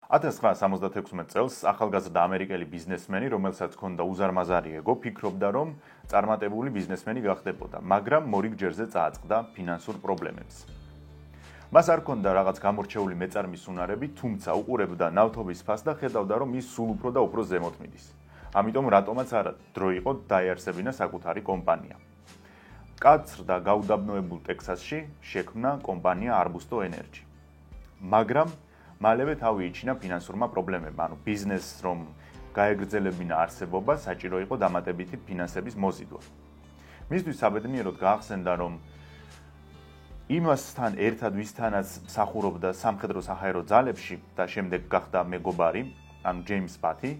1976 წელს ახალგაზრდა ამერიკელი ბიზნესმენი, რომელსაც ჰქონდა უზარმაზარი ეგო, ფიქრობდა, რომ წარმატებული ბიზნესმენი გახდებოდა, მაგრამ მორიგ ჯერზე წააწყდა ფინანსურ პრობლემებს. მას არ ჰქონდა რაღაც გამორჩეული მეწარმის უნარები, თუმცა უყურებდა ნავთობის ფასს და ხედავდა, რომ ის სულ უფრო და უფრო ზემოთ მიდის. ამიტომ რატომაც არა დრო იყო დაეარსებინა საკუთარი კომპანია. კაცრ და გაუდაბნოებულ ტექსასში შექმნა კომპანია Arbusto Energy. მაგრამ მალევე თავი იჩინა ფინანსურმა პრობლემებმა, ანუ ბიზნესს რომ გაეგრძელებინა არსებობა, საჭირო იყო დამატებითი ფინანსების მოზიდვა. მისთვის საბედნიეროდ გაახსენდა, რომ იმასთან ერთად ვისთანაც მსახურობდა სამხედრო-საჰაერო ძალებში და შემდეგ გახდა მეგობარი, ანუ ჯეიმს ბათი,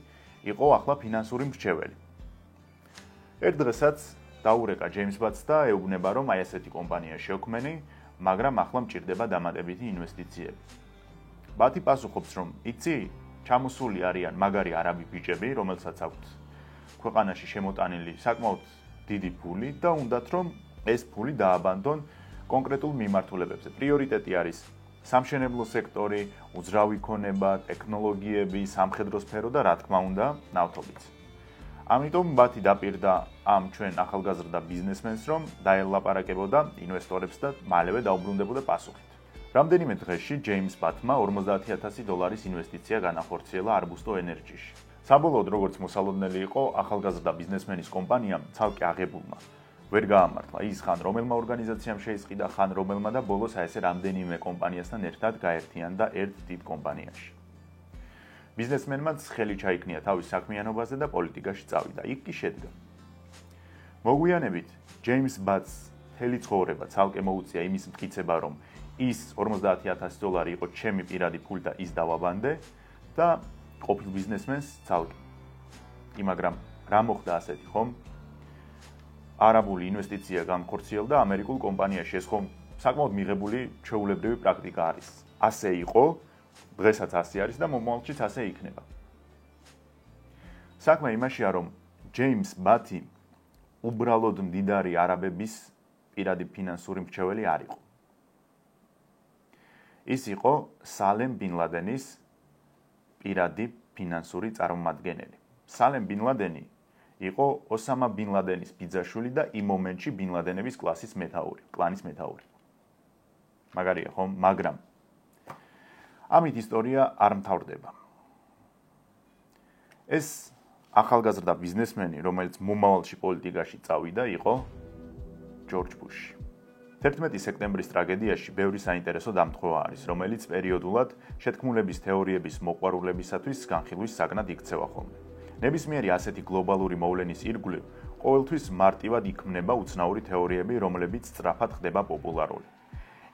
იყო ახლა ფინანსური მრჩეველი. ერთ დღესაც დაურეკა ჯეიმს ბათს და ეუბნება, რომ აი ესეთი კომპანია შევქმენი, მაგრამ ახლა მჭირდება დამატებითი ინვესტიციები. ბათი პასუხობს, რომ იცი, ჩამოსული არიან მაგარი არაბი ბიჭები, რომელსაც აქვთ ქვეყანაში შემოტანილი საკმაოდ დიდი ფული და უნდათ რომ ეს ფული დააბანდონ კონკრეტულ მიმართულებებზე. პრიორიტეტი არის სამშენებლო სექტორი, უძრავი ქონება, ტექნოლოგიები, სამხედრო სფერო და რა თქმა უნდა, ნავთობიც. ამიტომ ბათი დაპირდა ამ ჩვენ ახალგაზრდა ბიზნესმენს, რომ დაელაპარაკებოდა ინვესტორებს და მალევე დაუბრუნდებოდა პასუხით. რამდენიმე დღეში ჯეიმს ბათმა $50,000 ინვესტიცია განახორციელა Arbusto Energy-ში. საბოლოოდ, როგორც მოსალოდნელი იყო, ახალგაზრდა ბიზნესმენის კომპანიამ ცალკე აღებულმა ვერ გაამართლა. ის ხან რომელმა ორგანიზაციამ შეისყიდა, ხან რომელმა და ბოლოს აესე რამდენიმე კომპანიასთან ერთად გაერთიანდა ერთ დიდ კომპანიაში. ბიზნესმენმაც ხელი ჩაიქნია თავის საქმიანობაზე და პოლიტიკაში წავიდა. იქ კი შედგა. მოგვიანებით, ჯეიმს ბათს მთელი ცხოვრება ცალკე მოუწია იმის მტკიცება, რომ ის $50,000 იყო ჩემი პირადი ფული და ის დავაბანდე და ყოფილ ბიზნესმენს ცალკე. მაგრამ რა მოხდა ასეთი, ხომ? არაბული ინვესტიცია განხორციელდა ამერიკულ კომპანიაში. ეს ხომ საკმაოდ მიღებული ჩვეულებრივი პრაქტიკა არის. ასე იყო, დღესაც ასე არის და მომავალშიც ასე იქნება. საქმე იმაშია, რომ ჯეიმს ბათი უბრალოდ მდიდარი არაბების პირადი ფინანსური მრჩეველი არ იყო. ის იყო სალემ ბინ ლადენის პირადი ფინანსური წარმომადგენელი. სალემ ბინ ლადენი იყო ოსამა ბინ ლადენის ბიძაშვილი და იმ მომენტში ბინ ლადენების კლანის მეთაური. მაგარია ხომ? მაგრამ ამით ისტორია არ მთავრდება. ეს ახალგაზრდა ბიზნესმენი, რომელიც მომავალში პოლიტიკაში წავიდა, იყო ჯორჯ ბუში. 11 სექტემბრის ტრაგედიაში ბევრი საინტერესო დამთხოვა არის, რომელიც პერიოდულად შეთქმულების თეორიების მოყვარულებისათვის განხილვის საგნად იქცევა ხოლმე. ნებისმიერი ასეთი გლობალური მოვლენის ირგვლივ ყოველთვის მარტივად იქმნება უცნაური თეორიები, რომლებიც სწრაფად ხდება პოპულარული.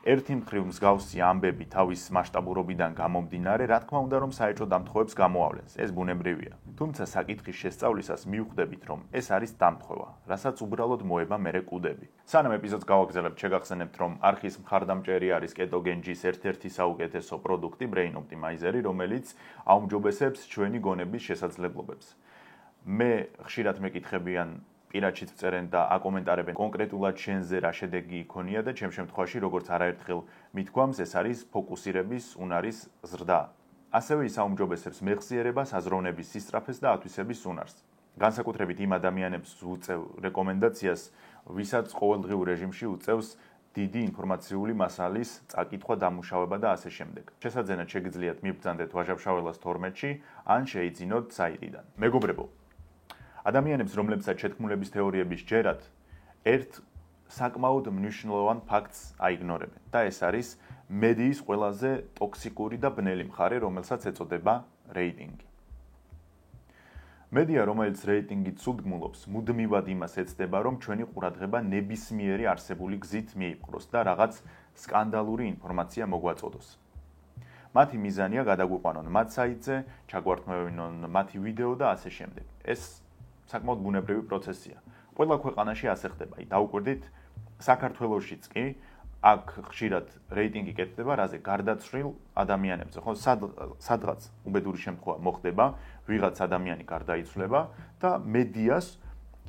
ერთი მხრივ მსგავსი ამბები თავის მასშტაბურობიდან გამომდინარე, რა თქმა უნდა, რომ საეჭვო დამთხოვებს გამოავლენს. ეს ბუნებრივია. თუმცა საკითხის შესწავლისას მივხვდებით, რომ ეს არის დამთხოვა, რასაც უბრალოდ მოება მერე კუდები. სანამ ეპიზოდს გავაგრძელებთ, შეგახსენებთ, რომ არხის მხარდამჭერი არის კეტოგენჯის ერთ-ერთი საუკეთესო პროდუქტი Brain Optimizer-ი, რომელიც აუმჯობესებს ჩვენი გონების შესაძლებლობებს. მე ხშირად მეკითხებიან პირადშიც წერენ და აკომენტარებენ კონკრეტულად შენზე რა შედეგი იქონია და ჩემ შემთხვევაში როგორც არაერთხელ მithქვამს, ეს არის ფოკუსირების უნარის ზრდა. ასევე ის აუმჯობესებს მეხსიერებას, აზროვნების სისწრაფეს და ათვისების უნარს. განსაკუთრებით იმ ადამიანებს უწევ რეკომენდაციას, ვისაც ყოველდღიურ რეჟიმში უწევს დიდი ინფორმაციული მასალის წაკითხვა, დამუშავება და ასე შემდეგ. შესაძენად შეგიძლიათ მიბრძანდეთ ვაჟა-ფშაველას 12-ში, ან შეიძინოთ საიტიდან. მეგობრებო, ადამიანებს, რომლებსაც შეთქმულების თეორიები სჯერათ, ერთ საკმაოდ მნიშვნელოვან ფაქტს აიგნორებენ და ეს არის მედიის ყველაზე ტოქსიკური და ბნელი მხარე, რომელსაც ეწოდება რეიტინგი. მედია, რომელიც რეიტინგით სულგმულობს, მუდმივად იმას ეცდება, რომ ჩვენი ყურადღება ნებისმიერი არსებული გზით მიიპყროს და რაღაც სკანდალური ინფორმაცია მოგვაწოდოს. მათი მიზანია გადაგვიყვანონ მათ საიტზე, ჩაგვართმევინონ მათი ვიდეო და ასე შემდეგ. ეს საკმაოდ ბუნებრივი პროცესია. ყველა ქვეყანაში ასე ხდება. დაუკვირდით, საქართველოშიც კი აქ ხშირად რეიტინგი კეთდება, რაზე გარდაცვლილ ადამიანებზე, ხო, სადღაც უბედური შემთხვევა მოხდება, ვიღაც ადამიანი გარდაიცვლება და მედიას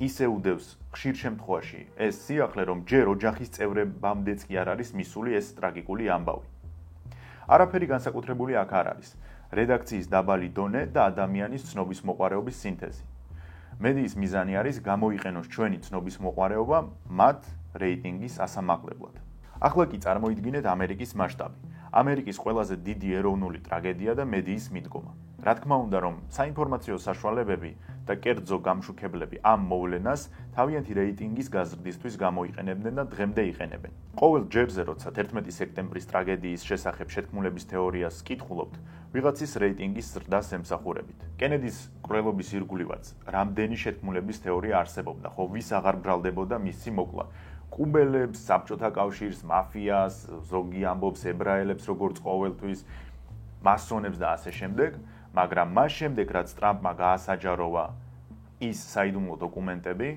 ისე უდევს ხშირ შემთხვევაში ეს სიახლე, რომ ჯერ ოჯახის წევრებამდეც კი არ არის მისული ეს ტრაგიკული ამბავი. არაფერი განსაკუთრებული აქ არ არის. რედაქციის დაბალი დონე და ადამიანის ცნობის მოყვარეობის სინთეზი. მედიის მიზანი არის გამოიყენოს ჩვენი ცნობის მოყვარეობა მათ რეიტინგის ასამაღლებლად. ახლა კი წარმოიდგინეთ ამერიკის მასშტაბი. ამერიკის ყველაზე დიდი ეროვნული ტრაგედია და მედიის მიდგომა. რა თქმა უნდა, რომ საინფორმაციო საშუალებები და კერძო გამშუქებლები ამ მოვლენას თავიანთი რეიტინგის გაზრდისთვის გამოიყენებდნენ და დღემდე იყენებენ. ყოველ ჯერზე, როცა 11 სექტემბრის ტრაგედიის შესახებ შეთქმულების თეორიას კითხულობთ, ვიღაცის რეიტინგის ზრდას ემსახურებით. კენედის მკვლელობის ირგვლივაც რამდენი შეთქმულების თეორია არსებობდა, ხო ვის აღარ ბრალდებოდა მისი მოკლა. კუბელებს, საბჭოთა კავშირს, მაფიას, ზოგი ამბობს ებრაელებს, როგორც ყოველთვის, მასონებს და ასე შემდეგ, მაგრამ მას შემდეგ, რაც ტრამპმა გაასაჯაროვა ის საიდუმლო დოკუმენტები,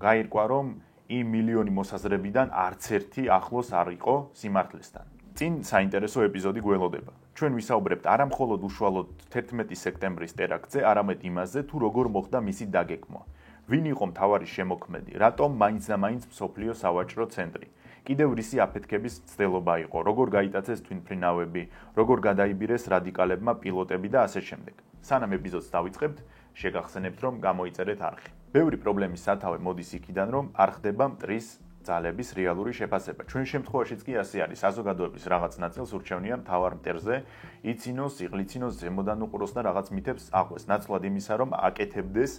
გაირკვა, რომ იმ მილიონი მოსაზრებიდან არც ერთი ახლოს არ იყო სიმართლესთან. წინ საინტერესო ეპიზოდი გველოდება. ჩვენ ვისაუბრებთ არა მხოლოდ უშუალოდ 11 სექტემბრის ტერაქტზე, არამედ იმაზე, თუ როგორ მოხდა მისი დაგეგმვა. ვინ იყო მთავარი შემოქმედი, რატომ მაინც და მაინც მსოფლიო სავაჭრო ცენტრი. კიდევ რისი აფეთქების მცდელობა იყო, როგორ გაიტაცეს თვითმფრინავები, როგორ გადაიბირეს რადიკალებმა პილოტები და ასე შემდეგ. სანამ ეპიზოდს დავიწყებთ, შეგახსენებთ, რომ გამოიწერეთ არხი. ბევრი პრობლემის სათავე მოდის იქიდან, რომ არ ხდება მტრის ძალების რეალური შეფასება. ჩვენ შემთხვევაშიც კი ასე არის, საზოგადოების რაღაც ნაწილს ურჩევნია მთავარ მტერზე იცინოს, იღვიცინოს, ზემოდან უყუროს და რაღაც მითებს აყვეს, ნაცვლად იმისა, რომ აკეთებდეს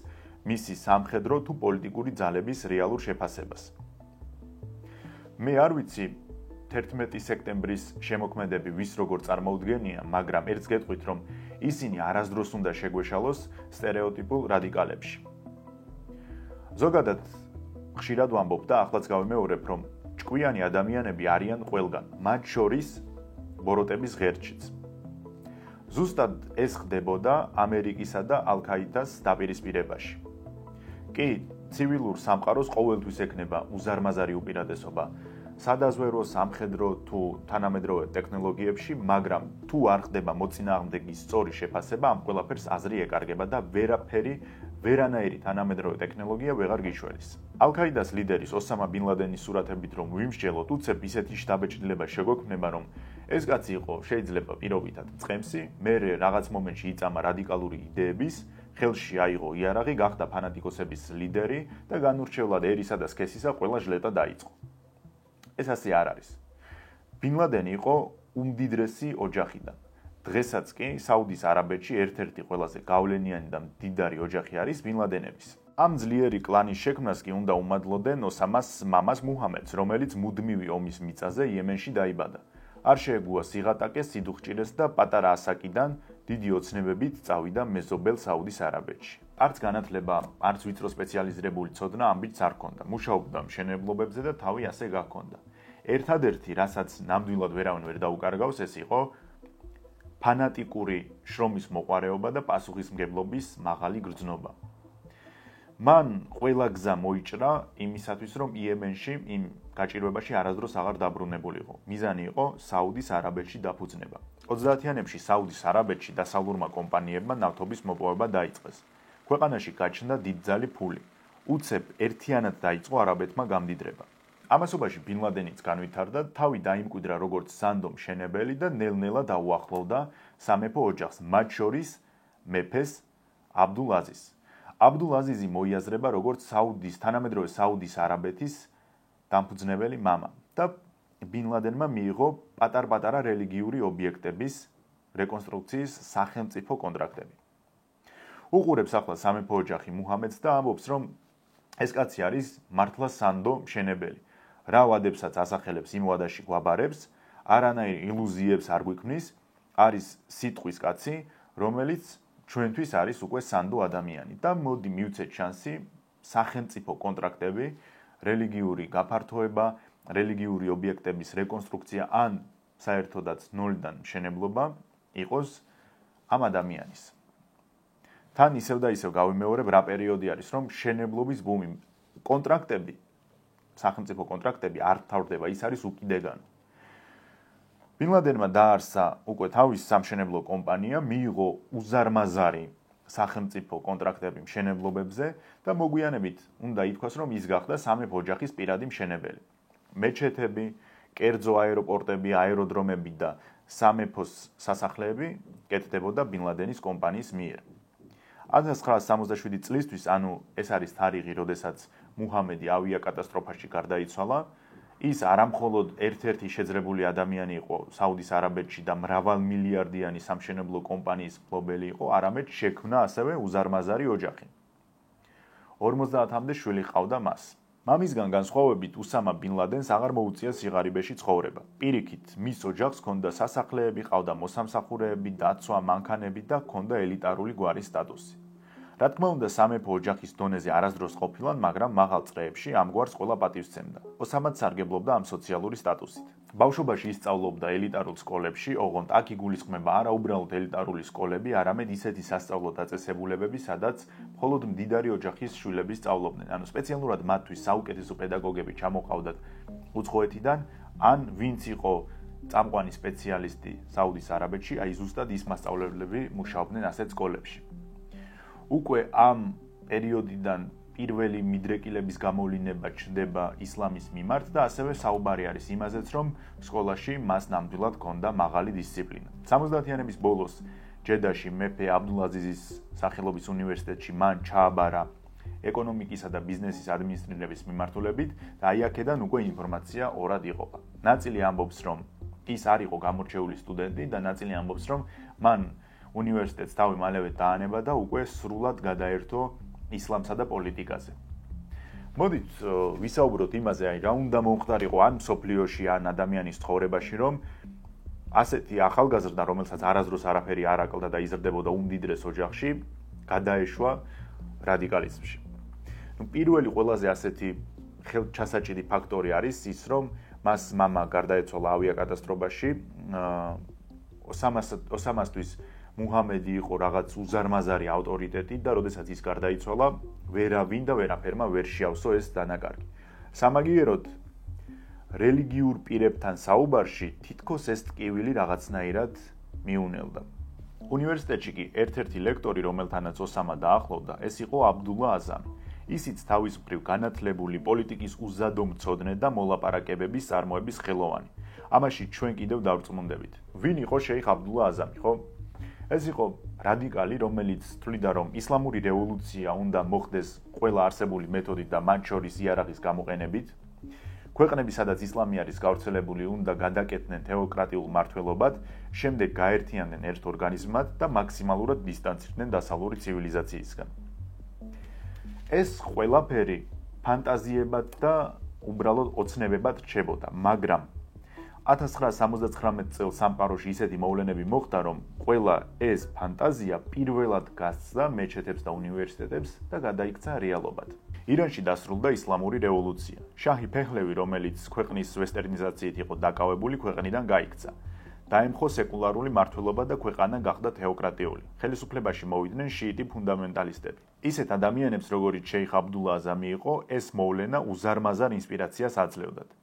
მისი სამხედრო თუ პოლიტიკური ძალების რეალურ შეფასებას. მე არ ვიცი 11 სექტემბრის შემოქმედები ვის როგორ წარმოუდგენია, მაგრამ ერთს გეტყვით, რომ ისინი არასდროს უნდა შეგვეშალოს სტერეოტიპულ რადიკალებში. ზოგადად ხშირად ვამბობ და ახლაც გავიმეორებ, რომ ჭკვიანი ადამიანები არიან ყველგან, მათ შორის ბოროტების ღერჩიც. ზუსტად ეს ხდებოდა ამერიკისა და ალ-ქაიდას დაპირისპირებაში. კი, ცივილურ სამყაროს ყოველთვის ექნება უზარმაზარი უპირატესობა სადაზვერო, სამხედრო თუ თანამედროვე ტექნოლოგიებში, მაგრამ თუ არ ხდება მოწინააღმდეგის სწორი შეფასება, ამ ყველაფერს აზრი ეკარგება და ვერანაირი თანამედროვე ტექნოლოგია ვეღარ გიშველის. ალ-ქაიდას ლიდერის ოსამა ბინ ლადენის სურათებით რომ ვიმსჯელოთ, უცებ ისეთი შთაბეჭდილება შეგვექმნება, რომ ეს კაცი იყო შეიძლება პირობითად წყემსი, მერე რაღაც მომენტში იწამა რადიკალური იდეების, ხელში აიღო იარაღი, გახდა ფანატიკოსების ლიდერი და განურჩევლად ერისა და სქესისა ყველა ჟლეტა დაიწყო. ეს ასე არ არის. ბინ ლადენი იყო უმდიდრესი ოჯახიდან. დღესაც კი საუდის არაბეთში ერთ-ერთი ყველაზე გავლენიანი და მდიდარი ოჯახი არის ბინ ლადენების. ამ ძლიერი კლანის შექმნას კი უნდა უმადლოდნენ ოსამას მამას მუჰამედს, რომელიც მუდმივი ომის მიწაზე იემენში დაიბადა. არ შეეგუა სიღატაკეს, სიდუხჭირეს და პატარა ასაკიდან დიდი ოცნებებით წავიდა მეზობელ საუდის არაბეთში. არც განათლება, არც ვიწრო სპეციალიზირებული ცოდნა ამბიც არ ჰქონდა. მუშაობდა მშენებლობებზე და თავი ასე გაქონდა. ერთადერთი, რასაც ნამდვილად ვერავინ ვერ დაუკარგავს, ეს იყო ფანატიკური შრომის მოყვარეობა და პასუხისმგებლობის მაღალი გრძნობა. მან ყველა გზა მოიჭრა იმისათვის, რომ იემენში იმ გაჭირვებაში არასდროს აღარ დაბრუნებულიყო. მიზანი იყო საუდის არაბეთში დაფუძნება. 30-იანებში საუდის არაბეთში დასავლურმა კომპანიებმა ნავთობის მოპოვება დაიწყეს. ქვეყანაში გაჩნდა დიდძალი ფული. უცებ ერთიანად დაიწყო არაბეთმა გამდიდრება. ამასობაში ბინ ლადენიც განვითარდა, თავი დაიმკვიდრა როგორც სანდო მშენებელი და ნელ-ნელა დაუახლოვდა სამეფო ოჯახს, მათ შორის მეფეს აბდულ აზიზს. აბდულ აზიზი მოიაზრება როგორც თანამედროვე საუდის არაბეთის დამფუძნებელი მამა და ბინ ლადენმა მიიღო პატარ-პატარა რელიგიური ობიექტების რეკონსტრუქციის სახელმწიფო კონტრაქტები. უყურებს ახლა სამეფო ოჯახი მუჰამედს და ამბობს, რომ ეს კაცი არის მართლა სანდო მშენებელი. რა ვადებსაც ასახელებს იმ ვადაში გვაბარებს, არანაირ ილუზიებს არ გვიქმნის, არის სიტყვის კაცი, რომელიც ჩვენთვის არის უკვე სანდო ადამიანი და მოდი მივცეთ შანსი სახელმწიფო კონტრაქტები, რელიგიური გაფართოება, რელიგიური ობიექტების რეკონსტრუქცია ან საერთოდაც ნოლიდან მშენებლობა იყოს ამ ადამიანის. თან ისევ და ისევ გავიმეორებ რა პერიოდი არის, რომ მშენებლობის ბუმი, კონტრაქტები, სახელმწიფო კონტრაქტები არ თავდება, ის არის უკიდეგანო. ბინ ლადენმა დაარსა უკვე თავის სამშენებლო კომპანია, მიიღო უზარმაზარი სახელმწიფო კონტრაქტები მშენებლობებზე და მოგვიანებით უნდა ითქვას, რომ ის გახდა სამეფო ოჯახის პირადი მშენებელი. მეჩეთები, კერძო აეროპორტები, აეროდრომები და სამეფოს სასახლეები კეთდებოდა ბინ ლადენის კომპანიის მიერ. 1977 წლისთვის, ანუ ეს არის თარიღი, როდესაც მუჰამედი ავიაკატასტროფაში გარდაიცვალა, ის არამხოლოდ ერთ-ერთი შეძრებული ადამიანი იყო საუდის არაბეთში და მრავალმილიარდიანი სამშენებლო კომპანიის მფლობელი იყო, არამედ შექმნა ასევე უზარმაზარი ოჯახი. 50-მდე შვილი ჰყავდა მას. მამისგან განსხვავებით, უსამა ბინ ლადენს აღარ მოუწია სიღარიბეში ცხოვრება. პირიქით, მის ოჯახს ჰქონდა სასახლეები, ჰყავდა მოსამსახურეები, დაცვა, მანქანები და ჰქონდა ელიტარული გვარის სტატუსი. რა თქმა უნდა, სამეფო ოჯახის დონეზე არასდროს ყოფილან, მაგრამ მაღალ წრეებში ამ გვარს ყველა პატივსცემდა. ოსამაც სარგებლობდა ამ სოციალური სტატუსით. ბავშვობაში ისწავლობდა ელიტარულ სკოლებში, ოღონდ აქ იგულისხმება არა უბრალოდ ელიტარული სკოლები, არამედ ისეთი სასწავლო დაწესებულებები, სადაც მხოლოდ მდიდარი ოჯახის შვილები სწავლობდნენ. ანუ სპეციალურად მათთვის საუკეთესო პედაგოგები ჩამოყავდათ უცხოეთიდან, ან ვინც იყო წამყვანი სპეციალისტი საუდის არაბეთში, აი ზუსტად ის მასწავლებლები მუშაობდნენ ასეთ სკოლებში. უკვე ამ პერიოდიდან პირველი მიდრეკილების გამოვლინება ჩნდება ისლამის მიმართ და ასევე საუბარი არის იმაზეც, რომ სკოლაში მას ნამდვილად ჰქონდა მაღალი დისციპლინა. 70-იანების ბოლოს ჯედაში მეფე აბდულაზიზის სახელობის უნივერსიტეტში მან ჩააბარა ეკონომიკისა და ბიზნესის ადმინისტრირების მიმართულებით და აი აქედან უკვე ინფორმაცია ორად იყოფა. ნაწილი ამბობს, რომ ის არ იყო გამორჩეული სტუდენტი და ნაწილი ამბობს, რომ მან უნივერსიტეტს თავი მალევე დაანება და უკვე სრულად გადაერთო ისლამსა და პოლიტიკაზე. მოდით ვისაუბროთ იმაზე, აი რა უნდა მომხდარიყო ან მსოფლიოში, ან ადამიანის ცხოვრებაში, რომ ასეთი ახალგაზრდა, რომელსაც არასდროს არაფერი არ აკლდა და იზრდებოდა უმდიდრეს ოჯახში, გადაეშვა რადიკალიზმში. პირველი ყველაზე ასეთი ხელჩასაჭირი ფაქტორი არის ის, რომ მას მამა გარდაეცვალა ავიაკატასტროფაში, ოსამასთვის მუჰამედი იყო რაღაც უზარმაზარი ავტორიტეტი და როდესაც ის გარდაიცვალა, ვერავინ და ვერაფერმა ვერ შეავსო ეს დანაკარგი. სამაგიეროდ რელიგიურ პირებთან საუბარში თითქოს ეს ტკივილი რაღაცნაირად მიუნელდა. უნივერსიტეტში კი ერთ-ერთი ლექტორი, რომელთანაც ოსამა დაახლოვდა, ეს იყო აბდულა აზამი. ისიც თავის მხრივ განათლებული პოლიტიკის უზადო მცოდნე და მოლაპარაკებების წარმოების ხელოვანი. ამაში ჩვენ კიდევ დავწმუნდებით. ვინ იყო შეიხ აბდულა აზამი, ხო? ეს იყო რადიკალი, რომელიც თვლიდა, რომ ისლამური რევოლუცია უნდა მოხდეს ყველა არსებული მეთოდით და მათ შორის იარაღის გამოყენებით. ქვეყნები, სადაც ისლამი არის გავრცელებული, უნდა გადაკეთდნენ თეოკრატიულ მმართველობად, შემდეგ გაერთიანდნენ ერთ ორგანიზმად და მაქსიმალურად დისტანცირდნენ დასავლური ცივილიზაციისგან. ეს ყველაფერი ფანტაზიებად და უბრალოდ ოცნებებად რჩებოდა, მაგრამ 1979 წელს სამყაროში ისეთი მოვლენები მოხდა, რომ ყველა ეს ფანტაზია პირველად გასცდა მეჩეთებს და უნივერსიტეტებს და გადაიქცა რეალობად. ირანში დასრულდა ისლამური რევოლუცია. შაჰი ფეჰლევი, რომელიც ქვეყნის ვესტერნიზაციით იყო დაკავებული, ქვეყნიდან გაიქცა. დაემხო სეკულარული მმართველობა და ქვეყანა გახდა თეოკრატიული. ხელისუფლებაში მოვიდნენ შიიტი ფუნდამენტალისტები. ისეთ ადამიანებს, როგორიც შეიხ აბდულა აზამი იყო, ეს მოვლენა უზარმაზარ ინსპირაციას აძლევდათ.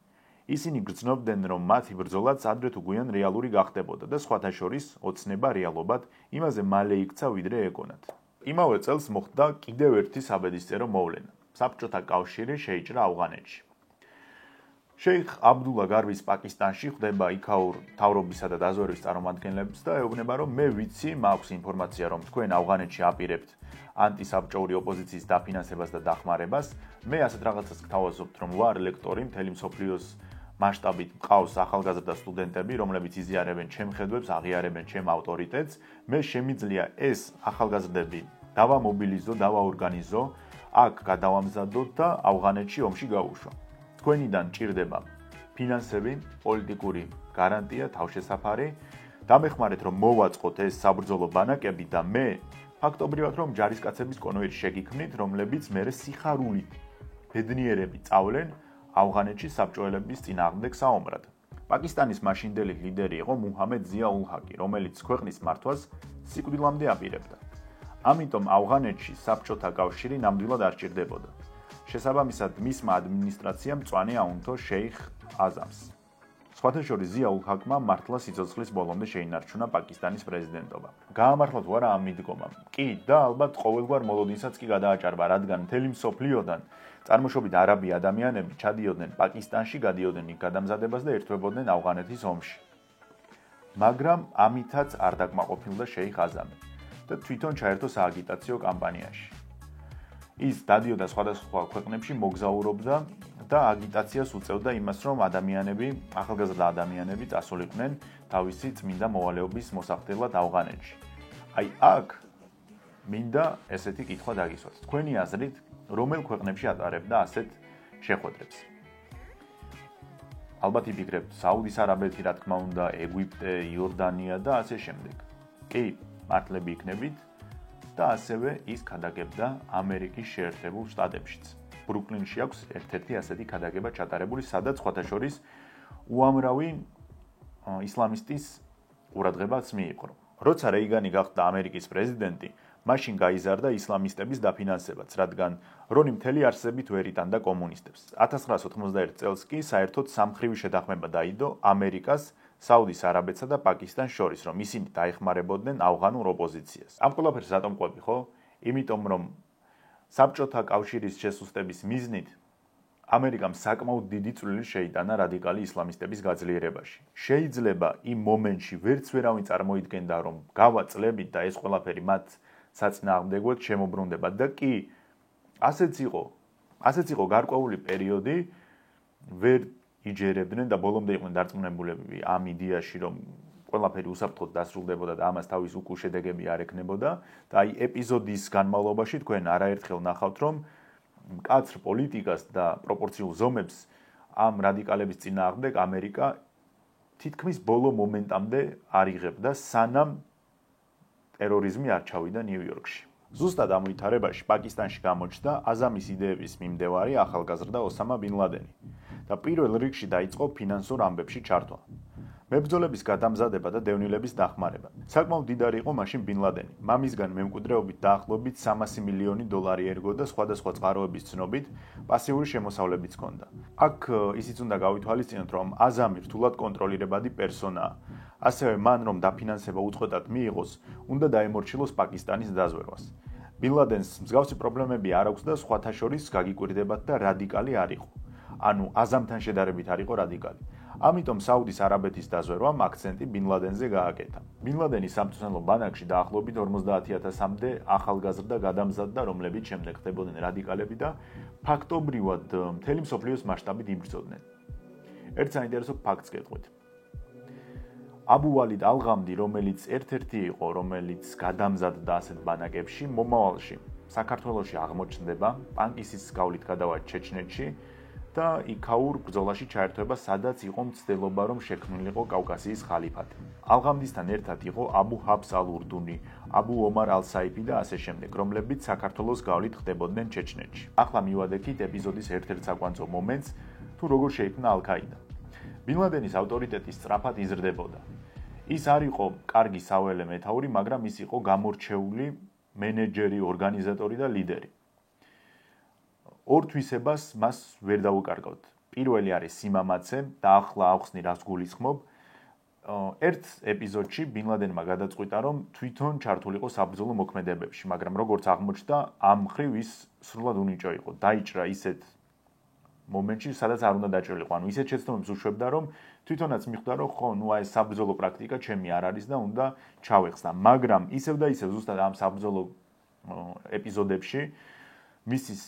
ისინი გრძნობდნენ, რომ მათი ბრძოლაც ადრე თუ გვიან რეალური გახდებოდა და სხვათა შორის ოცნება რეალობად იმაზე მალე იქცა, ვიდრე ეგონათ. იმავე წელს მოხდა კიდევ ერთი საბედისწერო მოვლენა. საბჭოთა კავშირი შეიჭრა ავღანეთში. შეიხ აბდულა გარბის პაკისტანში ხვდება იქაურ მთავრობისა და დაზვერვის წარმომადგენლებს და ეუბნება, რომ მე ვიცი, მაქვს ინფორმაცია, რომ თქვენ ავღანეთში აპირებთ ანტისაბჭოური ოპოზიციის დაფინანსებას და დახმარებას. მე ასეთ რაღაცას გთავაზობთ, რომ ვარ ლექტორი მთელი მსოფლიოს მასშტაბით მყავს ახალგაზრდა სტუდენტები, რომლებიც იზიარებენ ჩემ ხედვებს, აღიარებენ ჩემ ავტორიტეტს. მე შემიძლია ეს ახალგაზრდები დავამობილიზო, დავაორგანიზო, აქ გადავამზადო და ავღანეთში ომში გავუშვა. თქვენიდან ჭირდება ფინანსები, პოლიტიკური გარანტია, თავშესაფარი. დამეხმარეთ, რომ მოვაწყოთ ეს საბრძოლო ბანაკები და მე ფაქტობრივად რომ ჯარისკაცების კონვოირი შეგიქმნით, რომლებიც მერე სიხარულით ბედნიერები წავლენ ავღანეთში საბჭოელების წინააღმდეგ საომრად. პაკისტანის მაშინდელი ლიდერი იყო მუჰამედ ზია ულ ჰაკი, რომელიც ქვეყნის მართვას სიკვდილამდე აპირებდა. ამიტომ ავღანეთში საბჭოთა კავშირი ნამდვილად არ ჭირდებოდა. შესაბამისად, მისმა ადმინისტრაციამ მწვანე აუნთო შეიხ აზამს. სხვათა შორის ზია ულ ჰაკმა მართლა სიცოცხლის ბოლომდე შეინარჩუნა პაკისტანის პრეზიდენტობა. გაამართლა თუ არა ამ მიდგომამ? კი და ალბათ ყოველგვარ მოლოდინსაც კი გადააჭარბა, რადგან მთელი მსოფლიოდან წარმოშობით არაბი ადამიანები ჩადიოდნენ პაკისტანში, გადიოდნენ იქ გადამზადებას და ერთვებოდნენ ავღანეთის ომში. მაგრამ ამითაც არ დაკმაყოფილდა შეიხ აზამი და თვითონ ჩაერთო სააგიტაციო კამპანიაში. ის დადიოდა სხვადასხვა ქვეყნებში მოგზაურობდა და აგიტაციას უწევდა იმას, რომ ახალგაზრდა ადამიანები წასულიყვნენ თავისი წმინდა მოვალეობის მოსახდელად ავღანეთში. აი აქ მინდა ესეთი კითხვა დაგისვათ. თქვენი აზრით, რომელ ქვეყნებში ატარებდა ასეთ შეხვედრებს? ალბათ იფიქრებთ საუდის არაბეთი, რა თქმა უნდა, ეგვიპტე, იორდანია და ასე შემდეგ. კი, მართლები იქნებით და ასევე ის ქადაგებდა ამერიკის შეერთებულ შტატებშიც. ბრუკლინში აქვს ერთ-ერთი ასეთი ქადაგება ჩატარებული, სადაც სხვათა შორის უამრავი ისლამისტის ყურადღებაც მიიპყრო. როცა რეიგანი გახდა ამერიკის პრეზიდენტი, მაშინ გაიზარდა ისლამისტების დაფინანსებაც, რადგან რონი მთელი არსებით ვერ იტანდა კომუნისტებს. 1991 წელს კი საერთოდ სამხრივი შეთანხმება დაიდო ამერიკას, საუდის არაბეთსა და პაკისტანს შორის, რომ ისინი დაეხმარებოდნენ ავღანურ ოპოზიციას. ამ ყველაფერს რატომ ყვები, ხო? იმიტომ რომ საბჭოთა კავშირის შესუსტების მიზნით ამერიკამ საკმაოდ დიდი წვლილი შეიტანა რადიკალი ისლამისტების გაძლიერებაში. შეიძლება იმ მომენტში ვერც ვერავინ წარმოიდგენდა, რომ გავაწლებით და ეს ყველაფერი მათ საწინააღმდეგოდ შემოbrunდება და კი ასეც იყო გარკვეული პერიოდი, ვერ იჯერებდნენ და ბოლომდე იყვნენ დარწმუნებულები ამ იდეაში, რომ ყველაფერი უსაფრთხოდ დასრულდებოდა და ამას თავის უკულ შედეგები არ ექნებოდა და აი ეპიზოდის განმავლობაში თქვენ არაერთხელ ნახავთ, რომ მკაცრ პოლიტიკას და პროპორციულ ზომებს ამ რადიკალების წინააღმდეგ ამერიკა თითქმის ბოლო მომენტამდე არ იღებდა, სანამ ტერორიზმი არ ჩავიდა ნიუ-იორკში. ზუსტად ამ ვითარებაში პაკისტანში გამოჩნდა აზამის იდეების მიმდევარი ახალგაზრდა ოსამა ბინ ლადენი და პირველ რიგში დაიწყო ფინანსურ ამბებში ჩართვა. მებრძოლების გადამზადება და დევნილების დახმარება. საკმაოდ დიდარი იყო მაშინ ბინ ლადენი. მამისგან მემკვიდრეობით დაახლოებით 300 მილიონი დოლარი ერგო და სხვადასხვა წყაროების ცნობით პასიური შემოსავლებიც ჰქონდა. აქ ისიც უნდა გავითვალისწინოთ, რომ აზამი რთულად კონტროლირებადი პერსონაა. ასევე მან რომ დაფინანსება უწყვეტად მიიღოს, უნდა დაემორჩილოს პაკისტანის დაზვერვას. ბინ ლადენს მსგავსი პრობლემები არ აქვს და სხვათა შორის გაგიკვირდებათ და რადიკალი არ იყო. ანუ აზამთან შედარებით არ იყო რადიკალი. ამიტომ საუდის არაბეთის დაზვერვამ აქცენტი ბინ ლადენზე გააკეთა. ბინ ლადენის სამწუხაროდ ბანაკში დაახლოებით 50,000-მდე ახალგაზრდა გადამზადდა, რომლებიც შემდეგ ხდებოდნენ რადიკალები და ფაქტობრივად მთელი მსოფლიოს მასშტაბით იბრძოდნენ. ერთ საინტერესო ფაქტს გეტყვით. აბუ ვალიდ ალ-ღამდი, რომელიც ერთ-ერთი იყო, რომელიც გადამზადდა ასეთ ბანაკებში, მომავალში საქართველოში აღმოჩნდება, პანკისის გავლით გადავა ჩეჩნეთში და იქაურ ბრძოლაში ჩაერთვება, სადაც იყო მცდელობა, რომ შექმნილიყო კავკასიის ხალიფატი. ალ-ღამდისთან ერთად იყო აბუ ჰაფს ალ-ურდუნი, აბუ ომარ ალ-საიფი და ასე შემდეგ, რომლებიც საქართველოს გავლით ხდებოდნენ ჩეჩნეთში. ახლა მივადექით ეპიზოდის ერთ-ერთ საკვანძო მომენტს, თუ როგორ შეიქმნა ალ-ქაიდა. ბინ ლადენის ავტორიტეტი სწრაფად იზრდებოდა. ის არ იყო კარგი საველე მეთაური, მაგრამ ის იყო გამორჩეული მენეჯერი, ორგანიზატორი და ლიდერი. ორ თვისებას მას ვერ დაუკარგავთ. პირველი არის სიმამაცე და ახლა ახსნი რას გულისხმობ. ერთ ეპიზოდში ბინ ლადენმა გადაწყვიტა, რომ თვითონ ჩართულიყო საბრძოლო მოქმედებებში, მაგრამ როგორც აღმოჩნდა, ამ მხრივ ის სრულად უნიჭო იყო. დაიჭრა ისეთ მომენტში, სადაც არ უნდა დაჭრილიყო. ანუ ისეთ შეცდომებს უშვებდა, რომ თვითონაც მიხვდა, რომ ხო, ნუ აი საბრძოლო პრაქტიკა ჩემი არ არის და უნდა ჩავეხსნა. მაგრამ ისევ და ისევ ზუსტად ამ საბრძოლო ეპიზოდებში მისის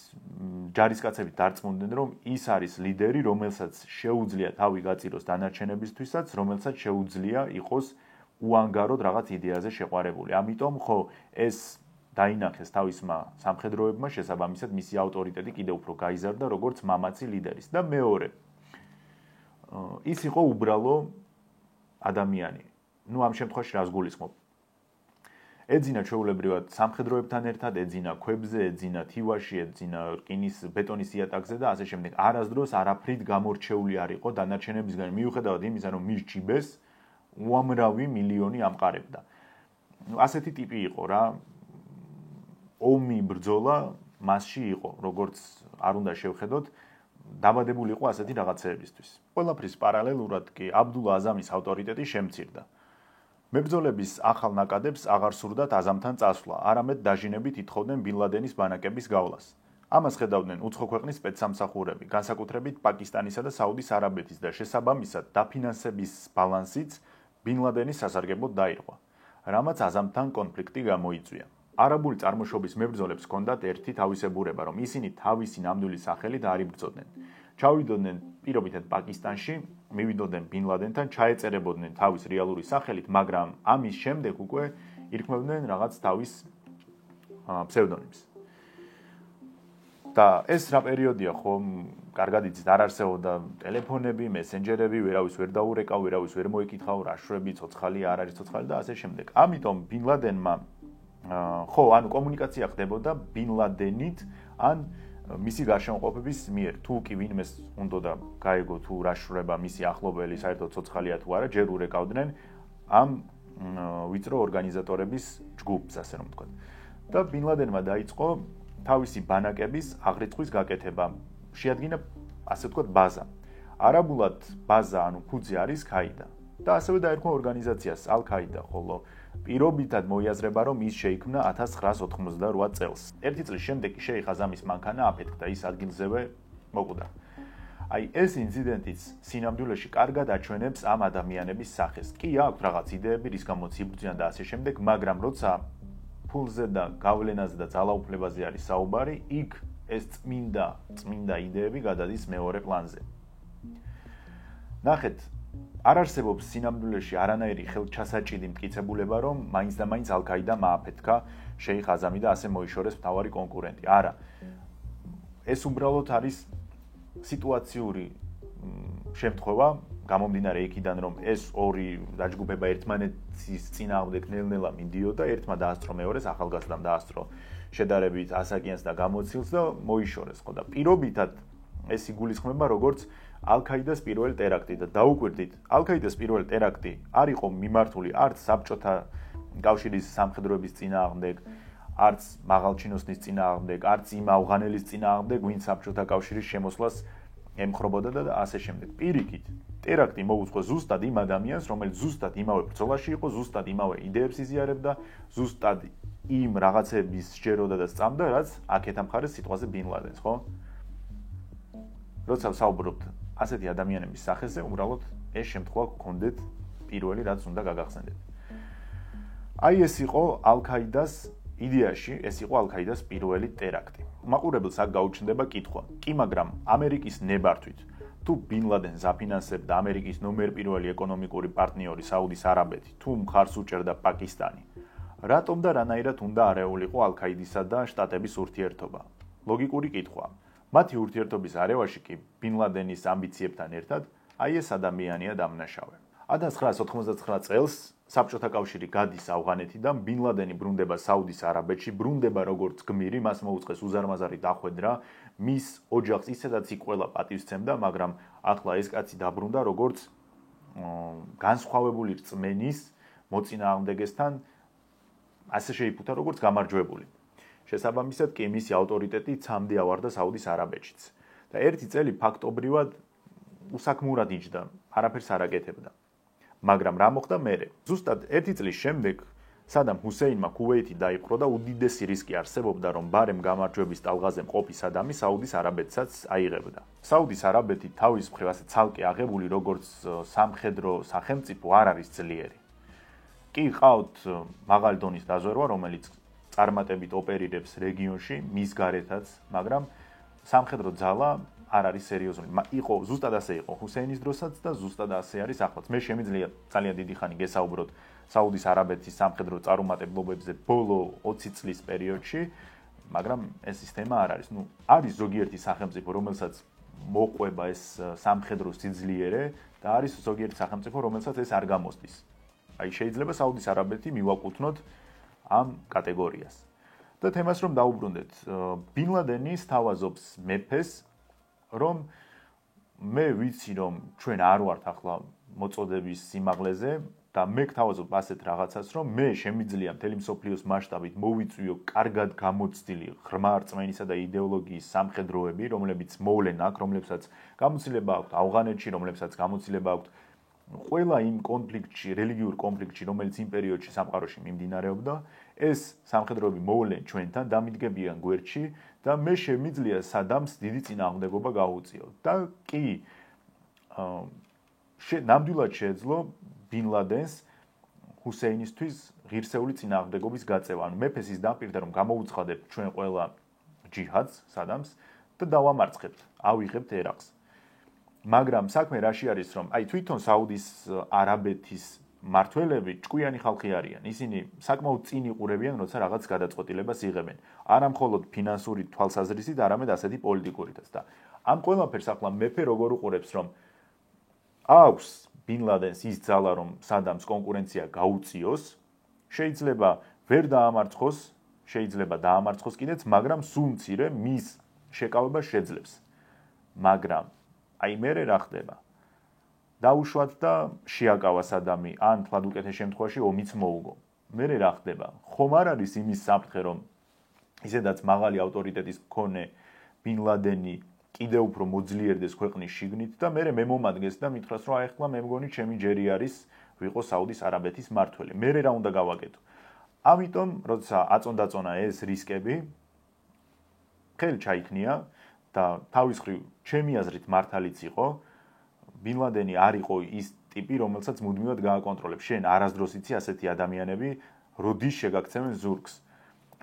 ჯარისკაცები დარწმუნდნენ, რომ ის არის ლიდერი, რომელსაც შეუძლია თავი გაწიროს დანარჩენებისთვისაც, რომელსაც შეუძლია იყოს უანგაროდ რაღაც იდეაზე შეყვარებული. ამიტომ ხო ეს დაინახეს თავისმა სამხედროებმა, შესაბამისად მისი ავტორიტეტი კიდევ უფრო გაიზარდა როგორც მამაცი ლიდერის. და მეორე, ის იყო უბრალო ადამიანი. ნუ ამ შემთხვევაში რას გულისხმობ? ეძინა ჩვეულებრივად სამხედროებთან ერთად, ეძინა ქვებზე, ეძინა თივაში, ეძინა რკინის ბეტონის იატაკზე და ასე შემდეგ. არასდროს არაფრით გამორჩეული არ იყო დანარჩენებისგან, მიუხედავად იმისა, რომ მის ჯიბეს უამრავი მილიონი ამყარებდა. ასეთი ტიპი იყო რა. ომი ბრძოლა მასში იყო, როგორც არ უნდა შევხედოთ, დაბადებული იყო ასეთი რაღაცეებისთვის. ყველაფრის პარალელურად კი აბდულა აზამის ავტორიტეტი შემცირდა. მებრძოლების ახალ ნაკადებს აღარ სურდათ აზამთან წასვლა, არამედ დაჟინებით ითხოვდნენ ბინ ლადენის ბანაკების გავლას. ამას ხედავდნენ უცხო ქვეყნის სპეცსამსახურები, განსაკუთრებით პაკისტანისა და საუდის არაბეთის და შესაბამისად დაფინანსების ბალანსიც ბინ ლადენის სასარგებლოდ დაირღვა, რამაც აზამთან კონფლიქტი გამოიწვია. არაბული წარმოშობის მებრძოლებს ჰქონდათ ერთი თავისებურება, რომ ისინი თავისი ნამდვილი სახელით არ იბრძოდნენ. ჩავიდოდნენ პირობითად პაკისტანში, მივიდოდნენ ბინ ლადენთან, ჩაეწერებოდნენ თავის რეალური სახელით, მაგრამ ამის შემდეგ უკვე ირქმევდნენ რაღაც თავის ფსევდონიმს. და ეს რა პერიოდია, ხომ, კარგად იცით, არ არსებობდა ტელეფონები, მესენჯერები, ვერავის ვერ დაურეკავ, ვერავის ვერ მოიკითხავ, რა შვები, ცოცხალი, არ არის ცოცხალი და ასე შემდეგ. ამიტომ ბინ ლადენმა ანუ კომუნიკაცია ხდებოდა ბინ ლადენით ან მისი გარშემოყოფების მიერ. თუ კი ვინმეს უნდოდა გაეგო თუ რა შრება მისი ახლობელი, საერთოდ ცოცხალია თუ არა, ჯერ ურეკავდნენ ამ ვიწრო ორგანიზატორების ჯგუფს, ასე რომ ვთქვათ. და ბინ ლადენმა დაიწყო თავისი ბანაკების აღრიცხვის გაკეთება. შეადგინა, ასე ვთქვათ, ბაზა. არაბულად ბაზა, ანუ ფუძე არის ქაიდა. და ასევე დაერქვა ორგანიზაციას ალ-ქაიდა, ხოლო პირობითად მოიაზრება, რომ ის შეიქმნა 1988 წელს. ერთი წლის შემდეგ შეიხ აზამის მანქანა აფეთქდა, ის ადგილზევე მოკვდა. აი ეს ინციდენტიც სინამდვილეში კარგად აჩვენებს ამ ადამიანების სახეს. კი აქვს რაღაც იდეები, რის გამოც იბრძვიან და ასე შემდეგ, მაგრამ როცა ფულზე და გავლენაზე და ძალაუფლებაზე არის საუბარი, იქ ეს წმინდა იდეები გადადის მეორე პლანზე. ნახეთ, არ არსებობს სინამდვილეში არანაირი ხელჩასაჭიდი მტკიცებულება, რომ მაინც და მაინც ალ-ქაიდამ ააფეთქა შეიხ აზამი და ასე მოიშორეს მთავარი კონკურენტი. არა. ეს უბრალოდ არის სიტუაციური შემთხვევა, გამომდინარე იქიდან, რომ ეს ორი დაჯგუფება ერთმანეთის წინააღმდეგ ნელ-ნელა მიდიოდა, ერთმა დაასწრო მეორეს, ახალგაზრდამ დაასწრო შედარებით ასაკიანს და გამოცილს და მოიშორეს, ხო და პირობითად ეს იგულისხმება როგორც ალ-ქაიდას პირველი ტერაქტი და დაუკვირდით, ალ-ქაიდას პირველი ტერაქტი არ იყო მიმართული არც საბჭოთა კავშირის სამხედროების წინააღმდეგ, არც მაღალჩინოსნის წინააღმდეგ, არც იმ ავღანელის წინააღმდეგ, ვინც საბჭოთა კავშირის შემოსვლას ემხრობოდა და ასე შემდეგ. პირიქით, ტერაქტი მოუწყო ზუსტად იმ ადამიანს, რომელიც ზუსტად იმავე ბრძოლაში იყო, ზუსტად იმავე იდეებს იზიარებდა, ზუსტად იმ რაღაცების სჯეროდა და სწამდა, რაც აქეთა მხარეს სიტყვაზე ბინ ლადენს, ხო? როცა ვსაუბრობთ ასეთი ადამიანების სახეზე, უბრალოდ ეს შემთხვევა გქონდეთ პირველი, რაც უნდა გაგახსენდეთ. აი ეს იყო ალ-ქაიდას იდეაში, ეს იყო ალ-ქაიდას პირველი ტერაქტი. მაყურებელს აქ გაუჩნდება კითხვა. კი, მაგრამ ამერიკის ნებართვით, თუ ბინ ლადენს აფინანსებდა ამერიკის ნომერ პირველი ეკონომიკური პარტნიორი საუდის არაბეთი, თუ მხარს უჭერდა პაკისტანი, რატომ და რანაირად უნდა არეულიყო ალ-ქაიდისა და შტატების ურთიერთობა? ლოგიკური კითხვა. მათი ურთიერთობის არეულში კი ბინ ლადენის ამბიციებთან ერთად აი ეს ადამიანია დამნაშავე. 1999 წელს საბჭოთა კავშირი გადის ავღანეთიდან, ბინ ლადენი ბრუნდება საუდის არაბეთში, ბრუნდება როგორც გმირი, მას მოუწყეს უზარმაზარი დახვედრა, მის ოჯახს ისედაც იქ ყველა პატივსცემდა, მაგრამ ახლა ეს კაცი დაბრუნდა როგორც განსხვავებული რწმენის მოწინააღმდეგესთან, ასე შეიფუთა როგორც გამარჯვებული. შესაბამისად კი მისი ავტორიტეტი ცამდე ავარდა საუდის არაბეთშიც. და ერთი წელი ფაქტობრივად უსაქმურად იჯდა, არაფერს არ აკეთებდა. მაგრამ რა მოხდა მერე? ზუსტად ერთი წლის შემდეგ სადამ ჰუსეინმა ქუვეითი დაიპყრო და უდიდესი რისკი არსებობდა, რომ ბარემ გამარჯვების ტალღაზე მყოფი სადამი საუდის არაბეთსაც აიღებდა. საუდის არაბეთი თავის მხრივ ასე ცალკე აღებული როგორც სამხედრო სახელმწიფო არ არის ძლიერი. კი ყავთ მაღალი დონის დაზვერვა, რომელიც წარმატებით ოპერირებს რეგიონში, მის გარეთაც, მაგრამ სამხედრო ძალა არ არის სერიოზული. იყო ზუსტად ასე იყო ჰუსეინის დროსაც და ზუსტად ასე არის ახლაც. მე შემიძლია ძალიან დიდი ხანი გესაუბროთ საუდის არაბეთის სამხედრო წარუმატებლობებზე ბოლო 20 წლის პერიოდში, მაგრამ ეს სისტემა არ არის. არის ზოგიერთი სახელმწიფო, რომელსაც მოყვება ეს სამხედრო სიძლიერე და არის ზოგიერთი სახელმწიფო, რომელსაც ეს არ გამოსდის. აი შეიძლება საუდის არაბეთი მივაკუთვნოთ ამ კატეგორიას. და თემას რომ დაუბრუნდეთ, ბინ ლადენი სთავაზობს მეფეს, რომ მე ვიცი, რომ ჩვენ არ ვართ ახლა მოწოდების სიმაღლეზე და მე გთავაზობ ასეთ რაღაცას, რომ მე შემიძლია მთელი მსოფლიოს მასშტაბით მოვიწვიო კარგად გამოცდილი ღრმა რწმენისა და იდეოლოგიის სამხედროები, რომლებიც მოვლენ აქ, რომლებსაც გამოცდილება აქვთ ავღანეთში, რომლებსაც გამოცდილება აქვთ ყველა იმ კონფლიქტში, რელიგიურ კონფლიქტში, რომელიც იმ პერიოდში სამყაროში მიმდინარეობდა, ეს სამხედროები მოვლენ ჩვენთან, დამიდგებიან გვერდში და მე შემიძლია სადამს დიდი წინააღმდეგობა გავუწიო. და კი, ნამდვილად შეეძლო ბინ ლადენს ჰუსეინისთვის ღირსეული წინააღმდეგობის გაწევა. ანუ მეფეს ის დაპირდა, რომ გამოუცხადებთ ჩვენ ყველა ჯიჰადს, სადამს და დავამარცხებთ, ავიღებთ ერაყს. მაგრამ საქმე რაში არის, რომ აი თვითონ საუდის არაბეთის მართველები ჭკვიანი ხალხი არიან. ისინი საკმაოდ წინ იყურებიან, როცა რაღაც გადაწყვეტილებას იღებენ. არა მხოლოდ ფინანსური თვალსაზრისით, არამედ ასეთი პოლიტიკურითაც და ამ ყველაფერს ახლა მეფე როგორ უყურებს, რომ აქვს ბინ ლადენს ის ძალა, რომ სადამს კონკურენცია გაუწიოს, შეიძლება ვერ დაამარცხოს, შეიძლება დაამარცხოს კიდეც, მაგრამ სულ მცირე მის შეკავებას შეძლებს. მაგრამ აი მერე რა ხდება? დაუშვათ და შეაკავა სადამი, ან თლად უკეთეს შემთხვევაში ომიც მოუგო. მერე რა ხდება? ხომ არ არის იმის საფრთხე, რომ ისედაც მაღალი ავტორიტეტის მქონე ბინ ლადენი კიდევ უფრო მოძლიერდეს ქვეყნის შიგნით და მერე მე მომადგეს და მითხრას, რომ აი ახლა მე მგონი ჩემი ჯერი არის ვიყო საუდის არაბეთის მმართველი. მერე რა უნდა გავაკეთო? ამიტომ, როცა აწონდაწონა ეს რისკები, ხელი ჩაიქნია და თავის მხრივ ჩემი აზრით მართალიც იყო, ბინ ლადენი არ იყო ის ტიპი, რომელსაც მუდმივად გააკონტროლებს. შენ არასდროს იცი ასეთი ადამიანები, როდის შეგაქცევენ ზურგს.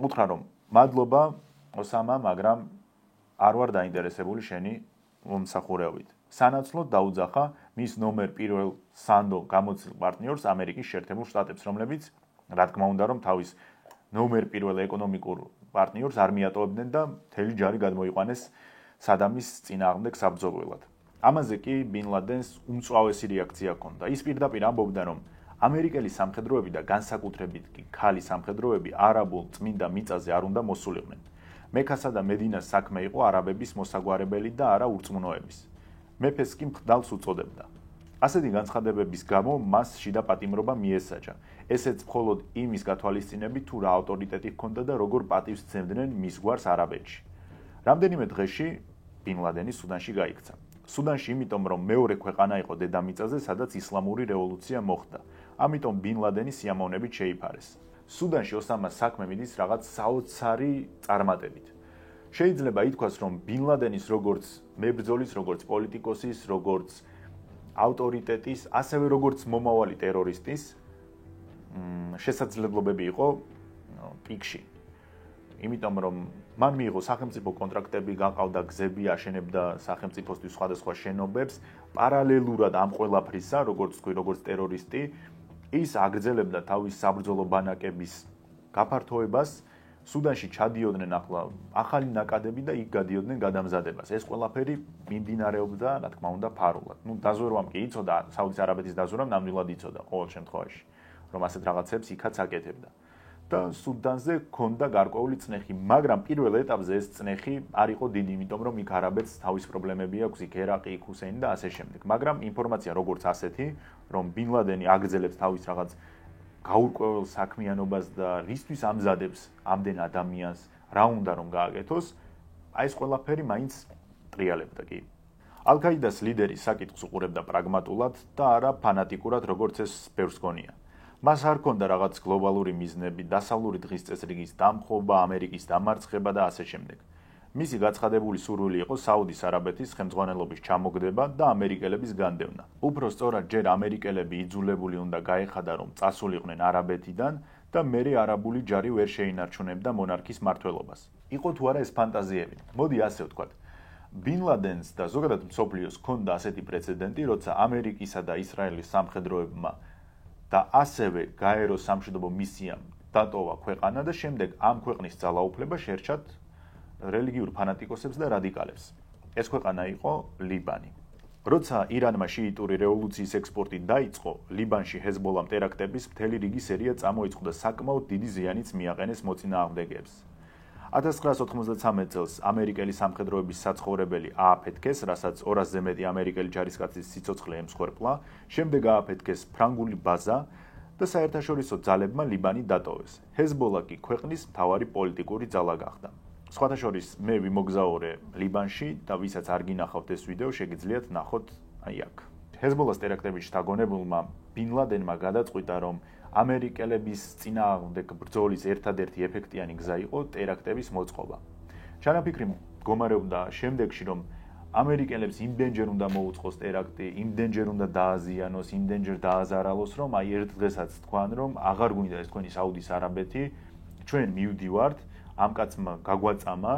უთხრა რომ მადლობა ოსამა, მაგრამ არ ვარ დაინტერესებული შენი მომსახურებით. სანაცვლოდ დაუძახა მის ნომერ პირველ სანდო გამოცდილ პარტნიორს ამერიკის შეერთებულ შტატებს, რომლებიც რა თქმა უნდა რომ თავის ნომერ პირველ ეკონომიკურ პარტნიორს არ მიატოვებდნენ და მთელი ჯარი გადმოიყვანეს სადამის წინააღმდეგ საბრძოლველად. ამაზე კი ბინ ლადენს უმწვავესი რეაქცია ჰქონდა. ის პირდაპირ ამბობდა, რომ ამერიკელი სამხედროები და განსაკუთრებით კი ქალი სამხედროები არაბულ წმინდა მიწაზე არ უნდა მოსულიყვნენ. მექასა და მედინას საქმე იყო არაბების მოსაგვარებელი და არა ურწმუნოების. მეფეს კი მხდალს უწოდებდა. ასეთი განცხადებების გამო მას შიდა პატიმრობა მიესაჯა. ესეც მხოლოდ იმის გათვალისწინებით, თუ რა ავტორიტეტი ჰქონდა და როგორ პატივს სცემდნენ მის გვარს არაბეთში. რამდენიმე დღეში ბინ ლადენი სუდანში გაიქცა. სუდანში იმიტომ, რომ მეორე ქვეყანა იყო დედამიწაზე, სადაც ისლამური რევოლუცია მოხდა. ამიტომ ბინ ლადენი სიამოვნებით შეიფარეს. სუდანში ოსამას საქმე მიდის რაღაც საოცარი წარმატებით. შეიძლება ითქვას, რომ ბინ ლადენის როგორც მებრძოლის, როგორც პოლიტიკოსის, როგორც ავტორიტეტის, ასევე როგორც მომავალი ტერორისტის შესაძლებლობები იყო პიკში. იმიტომ რომ მან მიიღო სახელმწიფო კონტრაქტები, გაყავდა გზები, აშენებდა სახელმწიფოსთვის სხვადასხვა შენობებს, პარალელურად ამ ყველაფრისა, როგორც თქვი, როგორც ტერორისტი, ის აგრძელებდა თავის საბრძოლო ბანაკების გაფართოებას. სუდანში ჩადიოდნენ ახლა ახალი ნაკადები და იქ გადიოდნენ გადამზადებას. ეს ყველაფერი მიმდინარეობდა, რა თქმა უნდა, ფარულად. დაზვერვამ კი იცოდა, საუდის არაბეთის დაზვერვამ ნამდვილად იცოდა ყოველ შემთხვევაში, რომ ასეთ რაღაცებს იქაც აკეთებდა. და სუდანზე ჰქონდა გარკვეული წნეხი, მაგრამ პირველ ეტაპზე ეს წნეხი არ იყო დიდი, იმიტომ რომ იქ არაბეთს თავის პრობლემები აქვს, იქ ერაყი, იქ ჰუსეინი და ასე შემდეგ. მაგრამ ინფორმაცია როგორც ასეთი, რომ ბინ ლადენი აგრძელებს თავის რაღაც გაურკვეველ საქმიანობას და რისთვის ამზადებს ამდენ ადამიანს, რა უნდა რომ გააკეთოს, აი ეს ყველაფერი მაინც ტრიალებდა კი. ალ-კაიდას ლიდერი საკითხს უყურებდა პრაგმატულად და არა ფანატიკურად, როგორც ეს ბევრს გონია. მას არ ჰქონდა რაღაც გლობალური მიზნები, დასავლური დღის წესრიგის დამხობა, ამერიკის დამარცხება და ასე შემდეგ. მისი გაცხადებული სურვილი იყო საუდის არაბეთის ხელმძღვანელობის ჩამოგდება და ამერიკელების განდევნა. უფრო სწორად ჯერ ამერიკელები იძულებული უნდა გაეხადა, რომ წასულიყვნენ არაბეთიდან და მერე არაბული ჯარი ვერ შეინარჩუნებდა მონარქის მმართველობას. იყო თუ არა ეს ფანტაზიები? მოდი ასე ვთქვათ. ბინ ლადენს და ზოგადად მსოფლიოს ჰქონდა ასეთი პრეცედენტი, როცა ამერიკისა და ისრაელის სამხედროებმა და ასევე გაერო სამშვიდობო მისიამ დატოვა ქვეყანა და შემდეგ ამ ქვეყნის ძალაუფლება შერჩათ რელიგიურ ფანატიკოსებს და რადიკალებს. ეს ქვეყანა იყო ლიბანი. როცა ირანმა შიიტური რევოლუციის ექსპორტი დაიწყო, ლიბანში ჰეზბოლამ ტერაქტების მთელი რიგი სერია წამოიწყო და საკმაოდ დიდი ზიანიც მიაყენეს მოწინააღმდეგეებს. 1993 წელს ამერიკელი სამხედროების საცხოვრებელი ააფეთქეს, რასაც 200-ზე მეტი ამერიკელი ჯარისკაცის სიცოცხლე ემსხვერპლა, შემდეგ ააფეთქეს ფრანგული ბაზა და საერთაშორისო ძალებმა ლიბანი დატოვეს. ჰეზბოლა კი ქვეყნის მთავარი პოლიტიკური ძალა გახდა. სხვათა შორის მე ვიმოგზაურე ლიბანში და ვისაც არ გინახავთ ეს ვიდეო, შეგიძლიათ ნახოთ აი აქ. ჰეზბოლას ტერაქტების შთაგონებულმა ბინ ლადენმა გადაწყვიტა, რომ ამერიკელების წინააღმდეგ ბრძოლის ერთადერთი ეფექტიანი გზა იყო ტერაქტების მოწყობა. ჩანაფიქრი მდგომარეობდა შემდეგში, რომ ამერიკელებს იმდენჯერ უნდა მოუწყოს ტერაქტი, იმდენჯერ უნდა დააზიანოს, იმდენჯერ დააზარალოს, რომ აი ერთ დღესაც თქვან, რომ აღარ გვინდა ეს თქვენი საუდის არაბეთი, ჩვენ მივდივართ, ამ კაცმა გაგვაწამა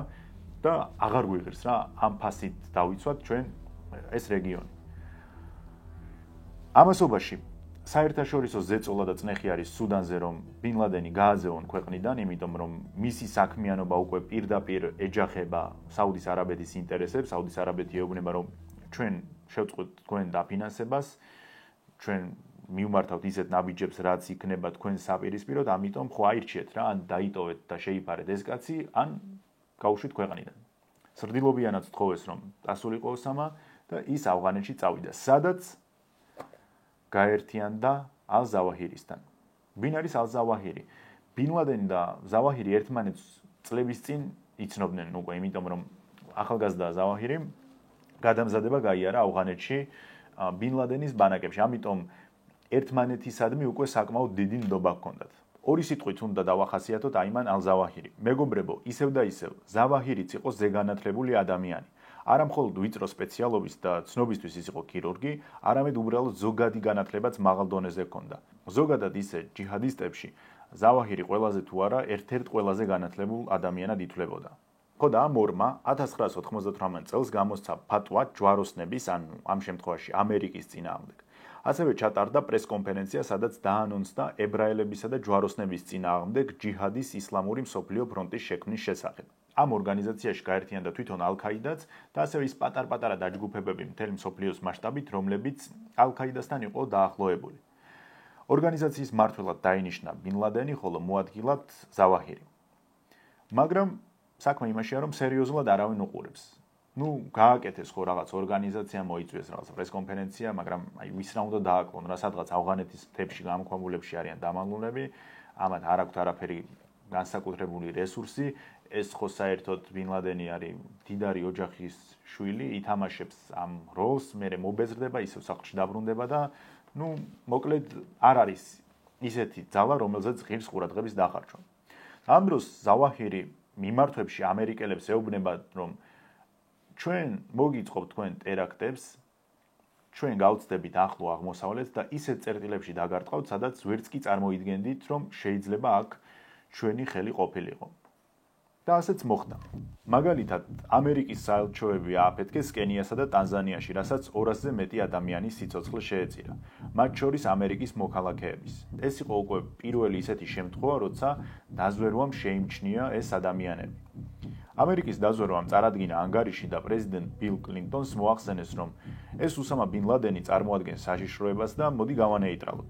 და აღარ გვიღირს რა, ამ ფასით დავიცვათ ჩვენ ეს რეგიონი. ამასობაში საერთაშორისო ზეწოლა და წნეხი არის სუდანზე, რომ ბინ ლადენი გააზეონ ქვეყნიდან, იმიტომ რომ მისი საქმიანობა უკვე პირდაპირ ეჯახება საუდის არაბეთის ინტერესებს, საუდის არაბეთი ეუბნება, რომ ჩვენ შევწყვეტ თქვენ დაფინანსებას, ჩვენ მივმართავთ ისეთ ნაბიჯებს, რაც იქნება თქვენ საპირისპიროდ, ამიტომ ხო აირჩიეთ რა, ან დაიტოვეთ და შეიფარეთ ეს კაცი, ან გაუშვით ქვეყნიდან. სრდილობიანად თხოვეს, რომ დასულიყო ოსამა და ის ავღანეთში წავიდა, სადაც გაერთიანდა ალ-ზავაჰირისთან. ვინ არის ალ-ზავაჰირი? ბინ ლადენი და ზავაჰირი ერთმანეთს წლების წინ იცნობდნენ უკვე, იმიტომ რომ ახალგაზრდა ზავაჰირი გადამზადება გაიარა ავღანეთში ბინ ლადენის ბანაკებში. ამიტომ ერთმანეთისადმი უკვე საკმაოდ დიდი ნდობა ჰქონდათ. ორი სიტყვით უნდა დავახასიათოთ აიმან ალ-ზავაჰირი. მეგობრებო, ისევ და ისევ, ზავაჰირიც იყო ზეგანათლებული ადამიანი. არა მხოლოდ ვიწრო სპეციალობის და ცნობისთვის ის იყო ქირურგი, არამედ უბრალოდ ზოგადი განათლებაც მაღალ დონეზე ჰქონდა. ზოგადად ისე ჯიჰადისტებში ზავაჰირი ყველაზე თუ არა ერთ-ერთ ყველაზე განათლებულ ადამიანად ითვლებოდა. ხო და ამ ორმა 1998 წელს გამოსცა ფატვა ჯვაროსნების, ანუ ამ შემთხვევაში ამერიკის წინააღმდეგ. ასევე ჩატარდა პრესკონფერენცია, სადაც დაანონსდა ებრაელებისა და ჯვაროსნების წინააღმდეგ ჯიჰადის ისლამური მსოფლიო ფრონტის შექმნის შესახებ. ამ ორგანიზაციაში გაერთიანდა თვითონ ალ-ქაიდაც და ასევე ის პატარ-პატარა დაჯგუფებები მთელი მსოფლიოს მასშტაბით, რომლებიც ალ-ქაიდასთან იყო დაახლოებული. ორგანიზაციის მმართველად დაინიშნა ბინ ლადენი, ხოლო მოადგილად ზავაჰირი. მაგრამ საქმე იმაშია, რომ სერიოზულად არავინ უყურებს. გააკეთეს ხო რაღაც ორგანიზაცია, მოიწვიეს რაღაც პრესკონფერენცია, მაგრამ აი ვის რა უნდა დააკლონ, რა სადღაც ავღანეთის მთებში გამქვაბულებში არიან დამალულები, ამათ არ აქვთ არაფერი განსაკუთრებული რესურსი, ეს ხო საერთოდ ბინ ლადენი არის მდიდარი ოჯახის შვილი, ითამაშებს ამ როლს, მერე მობეზრდება, ისევ სახლში დაბრუნდება და მოკლედ არ არის ისეთი ძალა, რომელზეც ღირს ყურადღების დახარჯვა. ამ დროს ზავაჰირი მიმართვებში ამერიკელებს ეუბნება, რომ ჩვენ მოგიწყობთ თქვენ ტერაქტებს, ჩვენ გავწდებით ახლო აღმოსავლეთს და ისეთ წერტილებში დაგარტყავთ, სადაც ვერც კი წარმოიდგენდით, რომ შეიძლება აქ ჩვენი ხელი ყოფილიყო. და ასეც მოხდა. მაგალითად, ამერიკის საელჩოები ააფეთქეს კენიასა და ტანზანიაში, რასაც 200-ზე მეტი ადამიანის სიცოცხლე შეეწირა, მათ შორის ამერიკის მოქალაქეების. ეს იყო უკვე პირველი ისეთი შემთხვევა, როცა დაზვერვამ შეიმჩნია ეს ადამიანები. ამერიკის დაზვერვამ წარადგინა ანგარიში და პრეზიდენტ ბილ კლინტონს მოახსენეს, რომ ეს უსამა ბინ ლადენი წარმოადგენს საშიშროებას და მოდი გავანეიტრალოთ.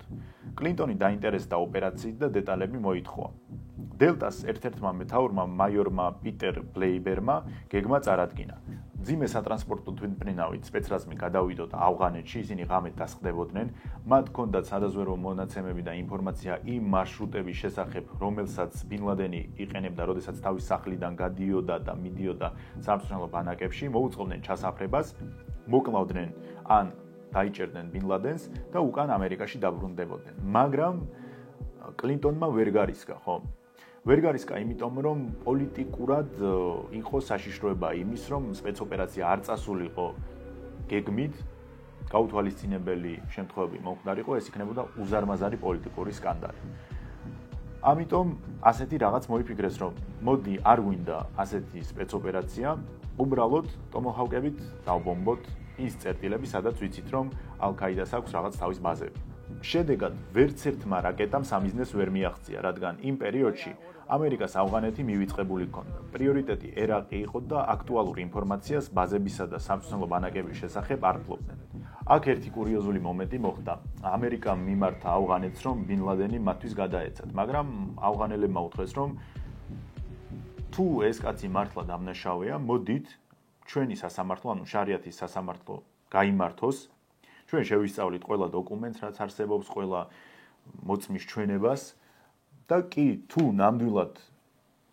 კლინტონი დაინტერესდა ოპერაციით და დეტალები მოითხოვა. დელტას ერთ-ერთმა მეთაურმა მაიორმა პიტერ ბლეიბერმა გეგმა წარადგინა. მძიმე სატრანსპორტო თვითმფრინავით სპეცრაზმი გადავიდოდა ავღანეთში, ისინი ღამით დასხდებოდნენ, მათ ჰქონდათ სადაზვერვო მონაცემები და ინფორმაცია იმ მარშრუტების შესახებ, რომელსაც ბინ ლადენი იყენებდა, როდესაც თავის სახლიდან გადიოდა და მიდიოდა სამწვრთნელო ბანაკებში, მოუწყობდნენ ჩასაფრებას, მოკლავდნენ ან დაიჭერდნენ ბინ ლადენს და უკან ამერიკაში დაბრუნდებოდნენ. მაგრამ კლინტონმა ვერ გარისკა, ხო? ვერ გარისკა, იმიტომ რომ პოლიტიკურად იყო საშიშროება იმის, რომ სპეცოპერაცია არ წასულიყო გეგმით, გაუთვალისწინებელი შემთხვევები მომხდარიყო, ეს იქნებოდა უზარმაზარი პოლიტიკური სკანდალი. ამიტომ ასეთი რაღაც მოიფიქრეს, რომ მოდი არ გვინდა ასეთი სპეცოპერაცია, უბრალოდ ტომოჰავკებით დავბომბოთ ის წერტილები, სადაც ვიცით, რომ ალ-ქაიდას აქვს რაღაც თავის ბაზები. შედეგად ვერც ერთმა რაკეტამ სამიზნეს ვერ მიაღწია, რადგან იმ პერიოდში ამერიკას ავღანეთი მივიწყებული ჰქონდა. პრიორიტეტი ერაყი იყო და აქტუალურ ინფორმაციას ბაზებისა და სამწვრთნელო ბანაკების შესახებ არ ფლობდნენ. აქ ერთი კურიოზული მომენტი მოხდა. ამერიკამ მიმართა ავღანეთს, რომ ბინ ლადენი მათთვის გადაეცათ, მაგრამ ავღანელებმა უთხრეს, რომ თუ ეს კაცი მართლა დამნაშავეა, მოდით ჩვენი სასამართლო, ანუ შარიათის სასამართლო გაიმართოს. ჩვენ შევისწავლით ყველა დოკუმენტს, რაც არსებობს, ყველა მოწმის ჩვენებას და კი თუ ნამდვილად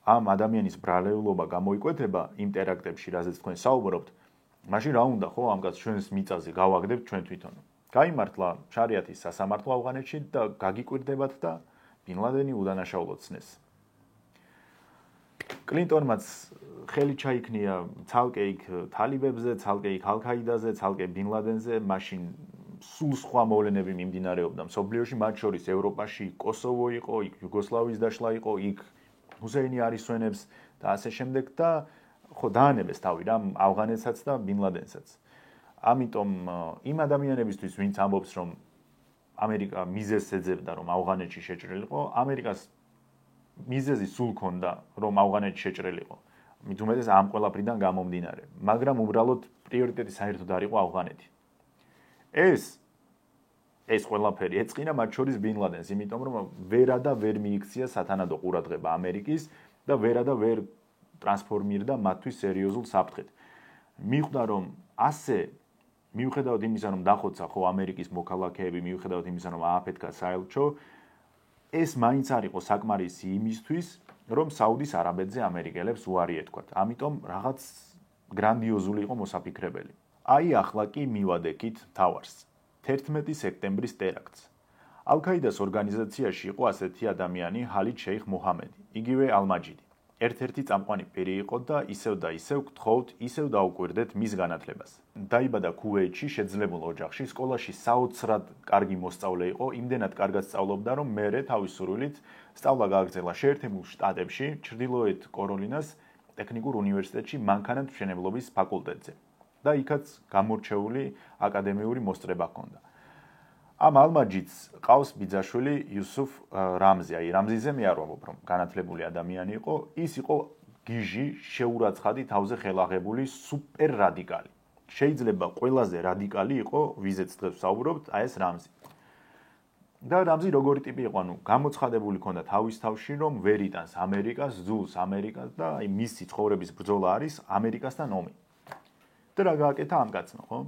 ამ ადამიანის ბრალეულობა გამოიკვეთება იმ ტერაქტებში, რაზეც თქვენ საუბრობთ, მაშინ რა უნდა ხო ამ კაცს ჩვენს მიწაზე გავაგდებთ ჩვენ თვითონ. გაიმართლა შარიათის სასამართლო ავღანეთში და გაგიკვირდებათ და ბინ ლადენი უდანაშაულოდ ცნეს. კლინტონმაც ხელი ჩაიქნია ცალკე იქ თალიბებზე, ცალკე იქ ალ-ქაიდაზე, ცალკე ბინ ლადენზე, მაშინ სულ სხვა მოვლენები მიმდინარეობდა მსოფლიოში, მათ შორის ევროპაში კოსოვო იყო, იქ იუგოსლავიის დაშლა იყო, იქ ჰუსეინი არისვენებს და ასე შემდეგ და ხო დაანებეს თავი რა ავღანეთსაც და ბინ ლადენსაც. ამიტომ იმ ადამიანებისთვის, ვინც ამბობს, რომ ამერიკა მიზეზს ეძებდა, რომ ავღანეთში შეჭრილიყო, ამერიკას მიზეზი სულ ქონდა, რომ ავღანეთში შეჭრილიყო. მით უმეტეს ამ ყველაფრიდან გამომდინარე, მაგრამ უბრალოდ პრიორიტეტი საერთოდ არ იყო ავღანეთი. ეს ყველაფერი ეწყინა მათ შორის ბინ ლადენს, იმიტომ რომ ვერა და ვერ მიიქცია სათანადო ყურადღება ამერიკის და ვერა და ვერ ტრანსფორმირდა მათთვის სერიოზულ საფრთხედ. მიხვდა რომ ასე მიუხედავად იმისა, რომ დახოცა ხო ამერიკის მოქალაქეები, მიუხედავად იმისა, რომ ააფეთქა საელჩო, ეს მაინც არ იყო საკმარისი იმისთვის, რომ საუდის არაბეთზე ამერიკელებს უარი ეთქვათ. ამიტომ რაღაც გრანდიოზული იყო მოსაფიქრებელი. აი ახლა კი მივადექით თავარს. 11 სექტემბრის ტერაქტს. ალ-ქაიდას ორგანიზაციაში იყო ასეთი ადამიანი ჰალიდ შეიხ მუჰამედი, იგივე ალ-მაჯიდი. ერთ-ერთი წამყვანი პირი იყო და ისევ გთხოვთ, ისევ დაუკვირდეთ მის განათლებას. დაიბადა ქუვეითში შეძლებულ ოჯახში, სკოლაში საოცრად კარგი მოსწავლე იყო, იმდენად კარგად სწავლობდა, რომ მერე თავის სურვილით სწავლა გააგრძელა შეერთებულ შტატებში, ჩრდილოეთ კაროლინას ტექნიკურ უნივერსიტეტში მანქანათმშენებლობის მშენებლობის ფაკულტეტზე. და იქაც გამორჩეული აკადემიური მოსწრება ჰქონდა. ამ ალ-მაჯიდს ყავს ბიძაშვილი იუსუფ რამზი, აი რამზიზე მე არ ვამბობ, რომ განათლებული ადამიანი იყო, ის იყო გიჟი, შეურაცხადი, თავზე ხელაღებული, სუპერ რადიკალი. შეიძლება ყველაზე რადიკალი იყო, ვიზეც დღეს ვსაუბრობთ, აი ეს რამზი. და რამზი როგორი ტიპი იყო, ანუ გამოცხადებული ჰქონდა თავის თავში, რომ ვერ იტანს ამერიკას, ძულს ამერიკას და აი მისი ცხოვრების ბრძოლა არის ამერიკასთან ომი. და რა გააკეთა ამ კაცმა, ხო?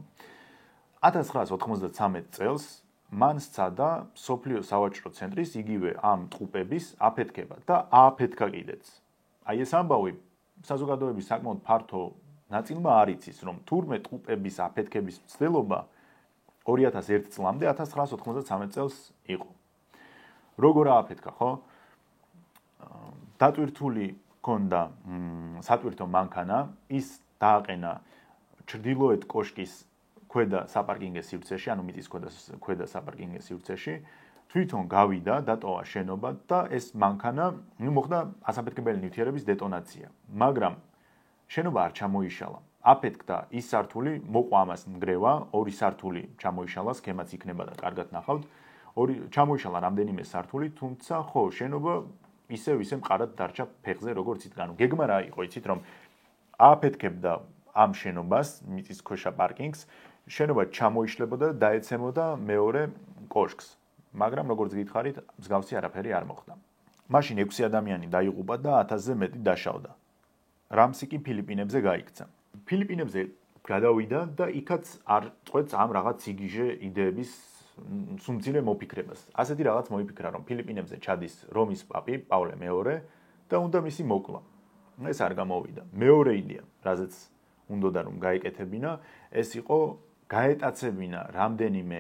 1993 წელს მან სცადა მსოფლიო სავაჭრო ცენტრის იგივე ამ ტყუპების აფეთქება და ააფეთქა კიდეც. აი ეს ამბავი საზოგადოების საკმაოდ ფართო ნაწილმა არ იცის, რომ თურმე ტყუპების აფეთქების მცდელობა 2001 წლამდე 1993 წელს იყო. როგორ ააფეთქა, ხო? დატვირთული ჰქონდა სატვირთო მანქანა, ის დააყენა ჩრდილოეთ კოშკის ქვედა საპარკინგეს სივრცეში, ანუ მიწის ქვედა საპარკინგეს სივრცეში, თვითონ გავიდა, დატოვა შენობა და ეს მანქანა, მოხდა ასაფეთქებელი ნივთიერების დეტონაცია. მაგრამ შენობა არ ჩამოიშალა. აფეთქდა ის სართული, მოყვა ამას ნგრევა, ორი სართული ჩამოიშალა, სქემაც იქნება და კარგად ნახავთ. ჩამოიშალა რამდენიმე სართული, თუმცა ხო, შენობა ისევ მყარად დარჩა ფეხზე, როგორც იდგა. გეგმა რა იყო, იცით რომ ააფეთქებდა ამ შენობას, მიწისქვეშა პარკინგს, შენობა ჩამოიშლებოდა და დაეცემოდა მეორე კოშკს. მაგრამ როგორც გითხარით, მსგავსი არაფერი არ მოხდა. მაშინ 6 ადამიანი დაიღუპა და 1000-ზე მეტი დაშავდა. რამსი კი ფილიპინებზე გაიქცა. ფილიპინებზე გადავიდა და იქაც არ წყვეტს ამ რაღაც სიგიჟე იდეების სუმცირე მოფიქრებას. ასეთი რაღაც მოიფიქრა, რომ ფილიპინებზე ჩადის რომის პაპი, პავლე მეორე და უნდა მისი მოკლა. ეს არ გამოვიდა. მეორე იდეა, რაზეც უნდა რომ გაეკეთებინა, ეს იყო გაეტაცებინა რამდენიმე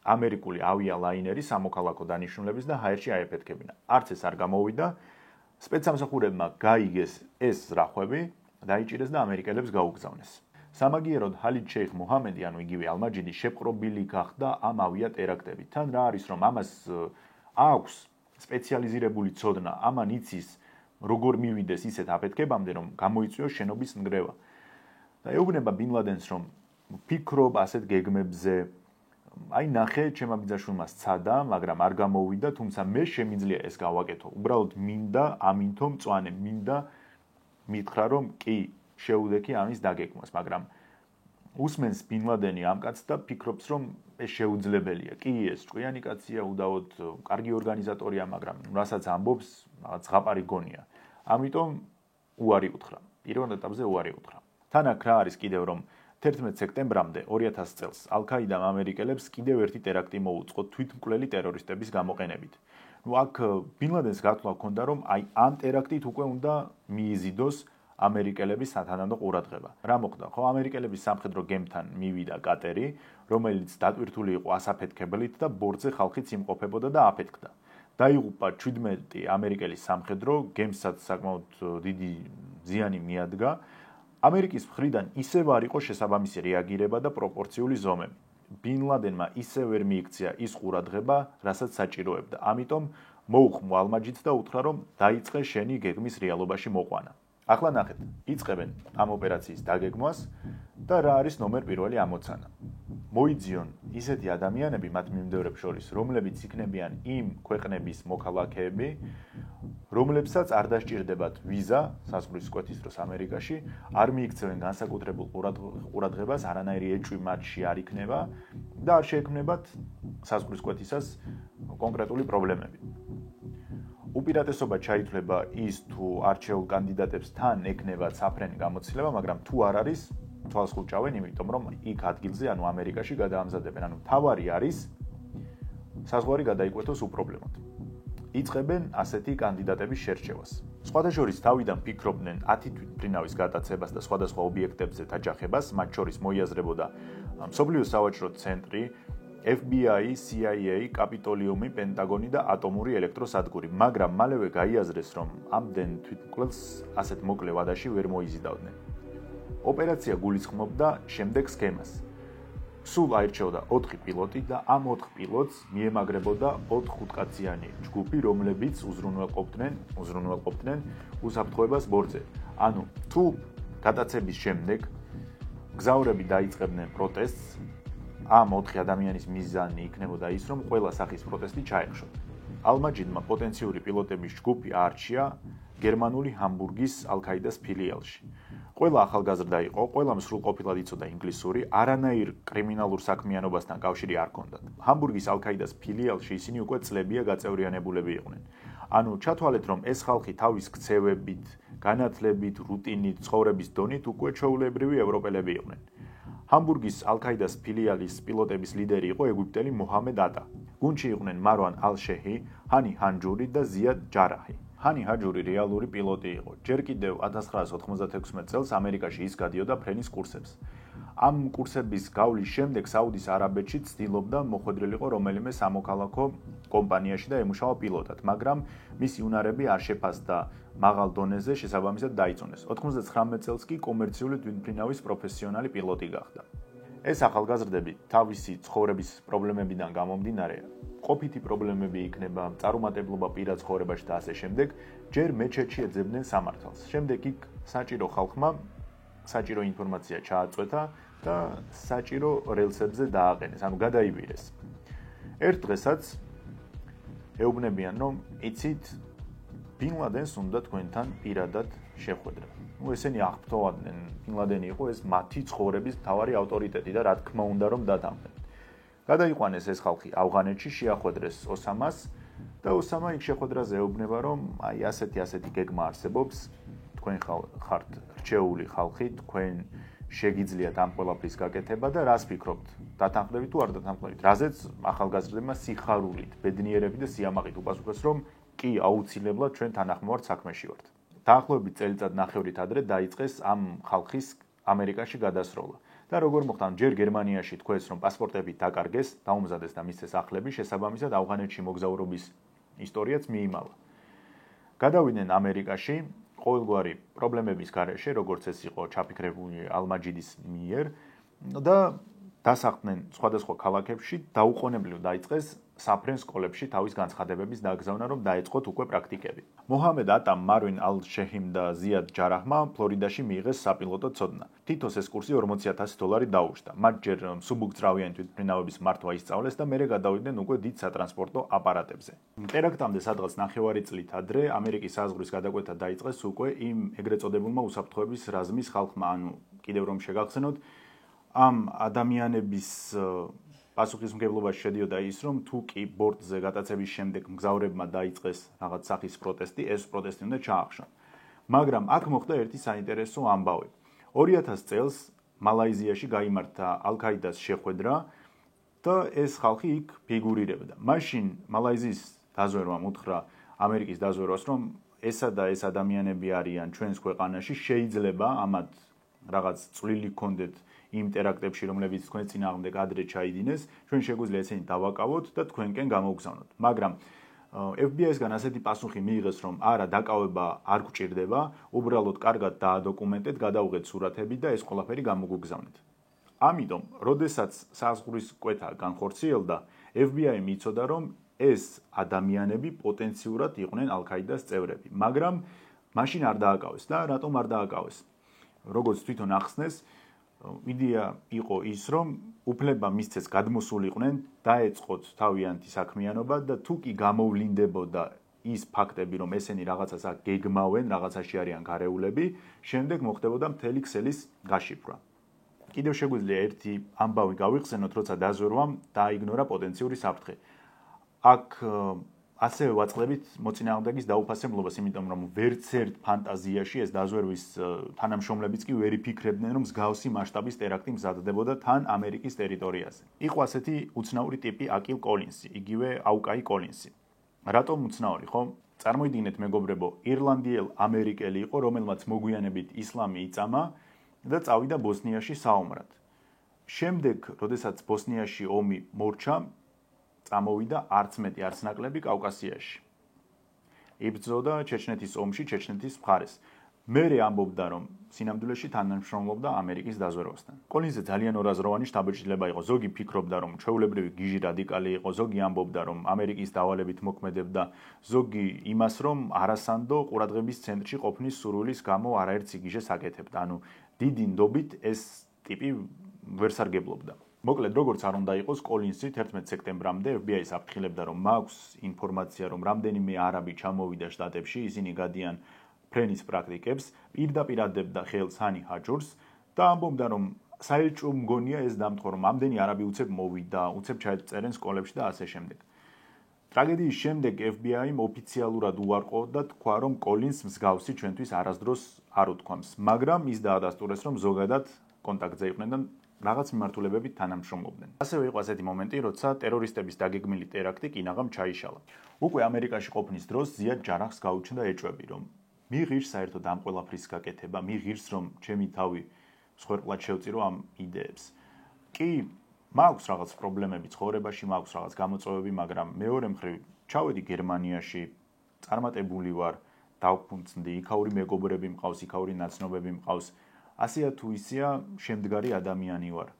ამერიკული ავიალაინერი სამოქალაქო დანიშნულების და ჰაერში აეფეთქებინა. არც ეს არ გამოვიდა. სპეცსამსახურებმა გაიგეს ეს ზრახვები, დაიჭირეს და ამერიკელებს გაუგზავნეს. სამაგიეროდ ჰალიდ შეიხ მუჰამედი, ანუ იგივე ალ-მაჯიდი შეპყრობილი გახდა ამ ავიატერაქტებით. თან რა არის, რომ ამას აქვს სპეციალიზირებული ცოდნა, ამან იცის როგორ მივიდეს ისეთ აფეთქებამდე, რომ გამოიწვიოს შენობის ნგრევა. და ეუბნება ბინ ლადენს, რომ ფიქრობ ასეთ გეგმებზე, აი ნახე, ჩემმა ბიძაშვილმა სცადა, მაგრამ არ გამოვიდა, თუმცა მე შემიძლია ეს გავაკეთო. უბრალოდ მინდა ამინთო მწვანე, მინდა მითხრა, რომ კი, შეუდექი ამის დაგეგმვას, მაგრამ უსმენს ბინ ლადენი ამ კაცს და ფიქრობს, რომ ეს შეუძლებელია. კი, ეს ჭკვიანი კაცია, უდავოდ კარგი ორგანიზატორია, მაგრამ რასაც ამბობს, რაღაც ზღაპარი გონია. ამიტომ უარი უთხრა. პირველ ეტაპზე უარი უთხრა. თან აქ რა არის კიდევ, რომ 11 სექტემბრამდე 2000 წელს ალ-ქაიდამ ამერიკელებს კიდევ ერთი ტერაქტი მოუწყო თვითმკვლელი ტერორისტების გამოყენებით. აქ ბინ ლადენს გათვლა ჰქონდა, რომ აი ამ ტერაქტით უკვე უნდა მიიზიდოს ამერიკელების სათანადო ყურადღება. რა მოხდა? ხო, ამერიკელების სამხედრო გემთან მივიდა კატერი, რომელიც დატვირთული იყო ასაფეთქებლით და ბორტზე ხალხიც იმყოფებოდა და აფეთქდა. დაიღუპა 17 ამერიკელის სამხედრო, გემსაც საკმაოდ დიდი ზიანი მიადგა, ამერიკის მხრიდან ისევ არ იყო შესაბამისი რეაგირება და პროპორციული ზომები. ბინ ლადენმა ისევ ვერ მიიქცია ის ყურადღება, რასაც საჭიროებდა. ამიტომ მოუხმო ალმაჯიდს და უთხრა, რომ დაიწყე შენი გეგმის რეალობაში მოყვანა. ახლა ნახეთ, იწყებენ ამ ოპერაციის დაგეგმვას და რა არის ნომერ პირველი ამოცანა. მოიძიონ ისეთი ადამიანები მათ მიმდევრებს შორის, რომლებიც იქნებიან იმ ქვეყნების მოქალაქეები, რომლებსაც არ დასჭირდებათ ვიზა საზღვრის კვეთის დროს ამერიკაში, არ მიიქცევენ განსაკუთრებულ ყურადღებას, არანაირი ეჭვი მათში არ იქნება და არ შეექმნებათ საზღვრის კვეთისას კონკრეტული პრობლემები. უპირატესობა ჩაითვლება ის, თუ არჩეულ კანდიდატებს თან ექნებათ საფრენი გამოცდილება, მაგრამ თუ არ არის, თვალს ხუჭავენ, იმიტომ რომ იქ ადგილზე, ანუ ამერიკაში გადაამზადებენ. ანუ თავარი არის საზღვარი გადაიკვეთოს უპრობლემოდ. იწყებენ ასეთი კანდიდატების შერჩევას. სხვათა შორის თავიდან ფიქრობდნენ 10 თვითმფრინავის გადაცებას და სხვადასხვა ობიექტებზე დაჯახებას, მათ შორის მოიაზრებოდა მსოფლიო სავაჭრო ცენტრი, FBI, CIA, კაპიტოლიუმი, პენტაგონი და ატომური ელექტროსადგური, მაგრამ მალევე გაიაზრეს, რომ ამდენ თვითმკვლელს ასეთ მოკლე ვადაში ვერ მოიზიდავდნენ. ოპერაცია გულისხმობდა შემდეგ სქემას. სულ აირჩეოდა 4 პილოტი და ამ 4 პილოტს მიემაგრებოდა 4 ხუთკაციანი ჯგუფი, რომლებიც უზრუნველყოფდნენ უსაფრთხოებას ბორცზე. ანუ თუ გადაცების შემდეგ გზავრები დაიწყებდნენ პროტესტს, ამ 4 ადამიანის მიზანი იქნებოდა ის, რომ ყველა სახის პროტესტი ჩაეხშოთ. ალმაჯიდმა პოტენციური პილოტების ჯგუფი აარჩია გერმანული ჰამბურგის ალ-ქაიდას ფილიალში. ყველა ახალგაზრდა იყო, ყველამ სრულყოფილად იცოდა ინგლისური, არანაირ კრიმინალურ საქმიანობასთან კავშირი არ ჰქონდათ. ჰამბურგის ალ-ქაიდას ფილიალში ისინი უკვე წლებია გაწევრიანებულები იყვნენ. ანუ ჩათვალეთ, რომ ეს ხალხი თავის ქცევებით, განათლებით, რუტინით, ცხოვრების დონით უკვე ჩვეულებრივი ევროპელები იყვნენ. ჰამბურგის ალ-ქაიდას ფილიალის პილოტების ლიდერი იყო ეგვიპტელი მოჰამედ ატა. გუნდში იყვნენ მარვან ალ-შეჰი, ჰანი ჰანჯური და ზიად ჯარაჰი. ჰანი ჰანჯური რეალური პილოტი იყო. ჯერ კიდევ 1996 წელს ამერიკაში ის გადიოდა ფრენის კურსებს. ამ კურსების გავლის შემდეგ საუდის არაბეთში ცდილობდა მოხვედრილიყო რომელიმე სამოქალაქო კომპანიაში და ემუშავა პილოტად, მაგრამ მისი უნარები არ შეფასდა მაღალ დონეზე, შესაბამისად დაიწონეს. 99 წელს კი კომერციული თვითმფრინავის პროფესიონალი პილოტი გახდა. ეს ახალგაზრდები თავისი ცხოვრების პრობლემებიდან გამომდინარე, ყოფითი პრობლემები იქნება, წარუმატებლობა პირად ცხოვრებაში და ასე შემდეგ, ჯერ მეჩეთში ეძებდნენ სამართალს. შემდეგ იქ საჭირო ხალხმა საჭირო ინფორმაცია ჩააწვეთა და საჭირო რელსებზე დააყენეს, ანუ გადაიბირეს. ერთ დღესაც ეუბნებიან, რომ იცით, ბინ ლადენს უნდა თქვენთან პირადად შეხვედრა. ესენი აღფრთოვადნენ, ბინ ლადენი იყო ეს მათი ცხოვრების მთავარი ავტორიტეტი და რა თქმა უნდა, რომ დათანხმდნენ. გადაიყვანეს ეს ხალხი ავღანეთში, შეახვედრეს ოსამას და ოსამა იქ შეხვედრაზე ეუბნება, რომ აი ასეთი გეგმა არსებობს, თქვენ ხართ რჩეული ხალხი, თქვენ შეგიძლიათ ამ ყველაფრის გაკეთება და რას ფიქრობთ? დათანხმდებით თუ არ დათანხმდებით? რაზეც ახალგაზრდებმა სიხარულით, ბედნიერებით და სიამაყით უპასუხეს, რომ კი, აუცილებლად ჩვენ თანახმოვართ საქმეში ვართ. დაახლოებით წელიწად ნახევრით ადრე დაიწყეს ამ ხალხის ამერიკაში გადასროლა. და როგორ მოხდა, ჯერ გერმანიაში თქვეს, რომ პასპორტები დაკარგეს, დაუმზადეს და მისცეს სახლები, შესაბამისად ავღანეთში მოგზაურობის ისტორიაც მიიმალა. გადავიდნენ ამერიკაში, ყოველგვარი პრობლემების გარეშე, როგორც ეს იყო ჩაფიქრებული ალმაჯიდის მიერ და დასახლდნენ სხვადასხვა ქალაქებში, დაუყოვნებლივ დაიწყეს საფრენ სკოლებში თავის განცხადებების დაგზავნა, რომ დაეწყოთ უკვე პრაქტიკები. მოჰამედ ატამ, მარვინ ალ-შეჰიმ და ზიად ჯარაჰმა ფლორიდაში მიიღეს საპილოტო ცოდნა. თითოს ეს კურსი $40,000 დაუჭდა. მათ ჯერ მსუბუქწრავიანი თვითმფრინავების მართვა ისწავლეს და მერე გადავიდნენ უკვე დიდ სატრანსპორტო აპარატებზე. ტერაქტამდე სადღაც ნახევარი წლით ადრე ამერიკის საზღვრის გადაკვეთა დაიწყეს უკვე იმ ეგრეთ წოდებულმა უსაფრთხოების რაზმის ხალხმა, ანუ კიდევ რომ შეგახსენოთ, ამ ადამიანების პასუხისმგებლობაში შედიოდა ის, რომ თუ კი ბორტზე გადაცების შემდეგ მგზავრებმა დაიწყეს რაღაც სახის პროტესტი, ეს პროტესტი უნდა ჩაახშონ. მაგრამ აქ მოხდა ერთი საინტერესო ამბავი. 2000 წელს მალაიზიაში გაიმართა ალ-ქაიდას შეხვედრა და ეს ხალხი იქ ფიგურირებდა. მაშინ მალაიზიის დაზვერვამ უთხრა ამერიკის დაზვერვას, რომ ესა და ეს ადამიანები არიან ჩვენს ქვეყანაში, შეიძლება ამათ რაღაც წვლილი გქონდეთ იმ ტერაქტებში, რომლებიც თქვენ წინააღმდეგ ადრე ჩაიდინეს, ჩვენ შეგვიძლია ესენი დავაკავოთ და თქვენკენ გამოვგზავნოთ. მაგრამ FBI-სგან ასეთი პასუხი მიიღეს, რომ არა, დაკავება არ გვჭირდება, უბრალოდ კარგად დაადოკუმენტეთ, გადავღეთ სურათები და ეს ყველაფერი გამოგვიგზავნეთ. ამიტომ, როდესაც საზღვრის კვეთა განხორციელდა, FBI-მ იცოდა, რომ ეს ადამიანები პოტენციურად იყვნენ ალ-ქაიდას წევრები, მაგრამ მაშინ არ დააკავეს და რატომ არ დააკავეს? როგორც თვითონ ახსნეს, იდეა იყო ის, რომ უფლება მისცეს გადმოსულიყვნენ, დაეწყოთ თავიანთი საქმიანობა და თუ კი გამოვლინდებოდა ის ფაქტები, რომ ესენი რაღაცას აქ გეგმავენ, რაღაცაში არიან გარეულები, შემდეგ მოხდებოდა მთელი ქსელის გაშიფრვა. კიდევ შეგვიძლია ერთი ამბავი გავიხსენოთ, როცა დაზვერვამ დააიგნორა პოტენციური საფრთხე. აქ ასევე ვაწყდებით მოწინააღმდეგის დაუფასებლობას, იმიტომ რომ ვერცერთ ფანტაზიაში ეს დაზვერვის თანამშრომლებიც კი ვერ იფიქრებდნენ, რომ მსგავსი მასშტაბის ტერაქტი მზადდებოდა თან ამერიკის ტერიტორიაზე. იყო ასეთი უცნაური ტიპი აკილ კოლინსი, იგივე აუკაი კოლინსი. რატომ უცნაური, ხო? წარმოიდგინეთ, მეგობრებო, ირლანდიელ ამერიკელი იყო, რომელმაც მოგვიანებით ისლამი იწამა და წავიდა ბოსნიაში საომრად. შემდეგ, როდესაც ბოსნიაში ომი მორჩა, წამოვიდა არც მეტი არც ნაკლები კავკასიაში. იბრძოდა ჩეჩნეთის ომში ჩეჩნეთის მხარეს. მერე ამბობდა, რომ სინამდვილეში თანამშრომლობდა ამერიკის დაზვერვასთან. კოლინზე ძალიან ორაზროვანი შთაბეჭდილება იყო. ზოგი ფიქრობდა, რომ ჩვეულებრივი გიჟი რადიკალი იყო, ზოგი ამბობდა, რომ ამერიკის დავალებით მოქმედებდა, ზოგი იმას, რომ არასანდო ყურადღების ცენტრში ყოფნის სურვილის გამო არაერთი გიჟეს აკეთებდა. ანუ დიდი ნდობით ეს ტიპი ვერ სარგებლობდა. მოკლედ, როგორც არ უნდა იყოს, კოლინსი 11 სექტემბრამდე FBI-ს აფრთხილებდა, რომ მაქვს ინფორმაცია, რომ რამდენიმე არაბი ჩამოვიდა შტატებში, ისინი გადიან ფრენის პრაქტიკებს, პირდაპირ ადებდა ხელს ჰანი ჰაჯურს და ამბობდა, რომ საელჩო მგონია ეს დამტყო, რომ ამდენი არაბი უცებ მოვიდა, უცებ ჩაეწერენ სკოლებში და ასე შემდეგ. ტრაგედიის შემდეგ FBI-მ ოფიციალურად უარყო და თქვა, რომ კოლინს მსგავსი ჩვენთვის არასდროს არ უთქვამს, მაგრამ ის დაადასტურეს, რომ ზოგადად კონტაქტზე იყვნენ და რაღაც მიმართულებებით თანამშრომლობდნენ. ასევე იყო ასეთი მომენტი, როცა ტერორისტების დაგეგმილი ტერაქტი კინაღამ ჩაიშალა. უკვე ამერიკაში ყოფნის დროს ზიად ჯარახს გაუჩნდა ეჭვები, რომ მიღირს საერთოდ ამ ყველაფრის გაკეთება, მიღირს, რომ ჩემი თავი მსხვერპლად შევწირო ამ იდეებს. კი, მაქვს რაღაც პრობლემები ცხოვრებაში, მაქვს რაღაც გამოწვევები, მაგრამ მეორე მხრივ ჩავედი გერმანიაში, წარმატებული ვარ, დავფუნძნდი, იქაური მეგობრები მყავს, იქაური ნაცნობები მყავს. ასეა თუ ისეა, შემდგარი ადამიანი ვარ.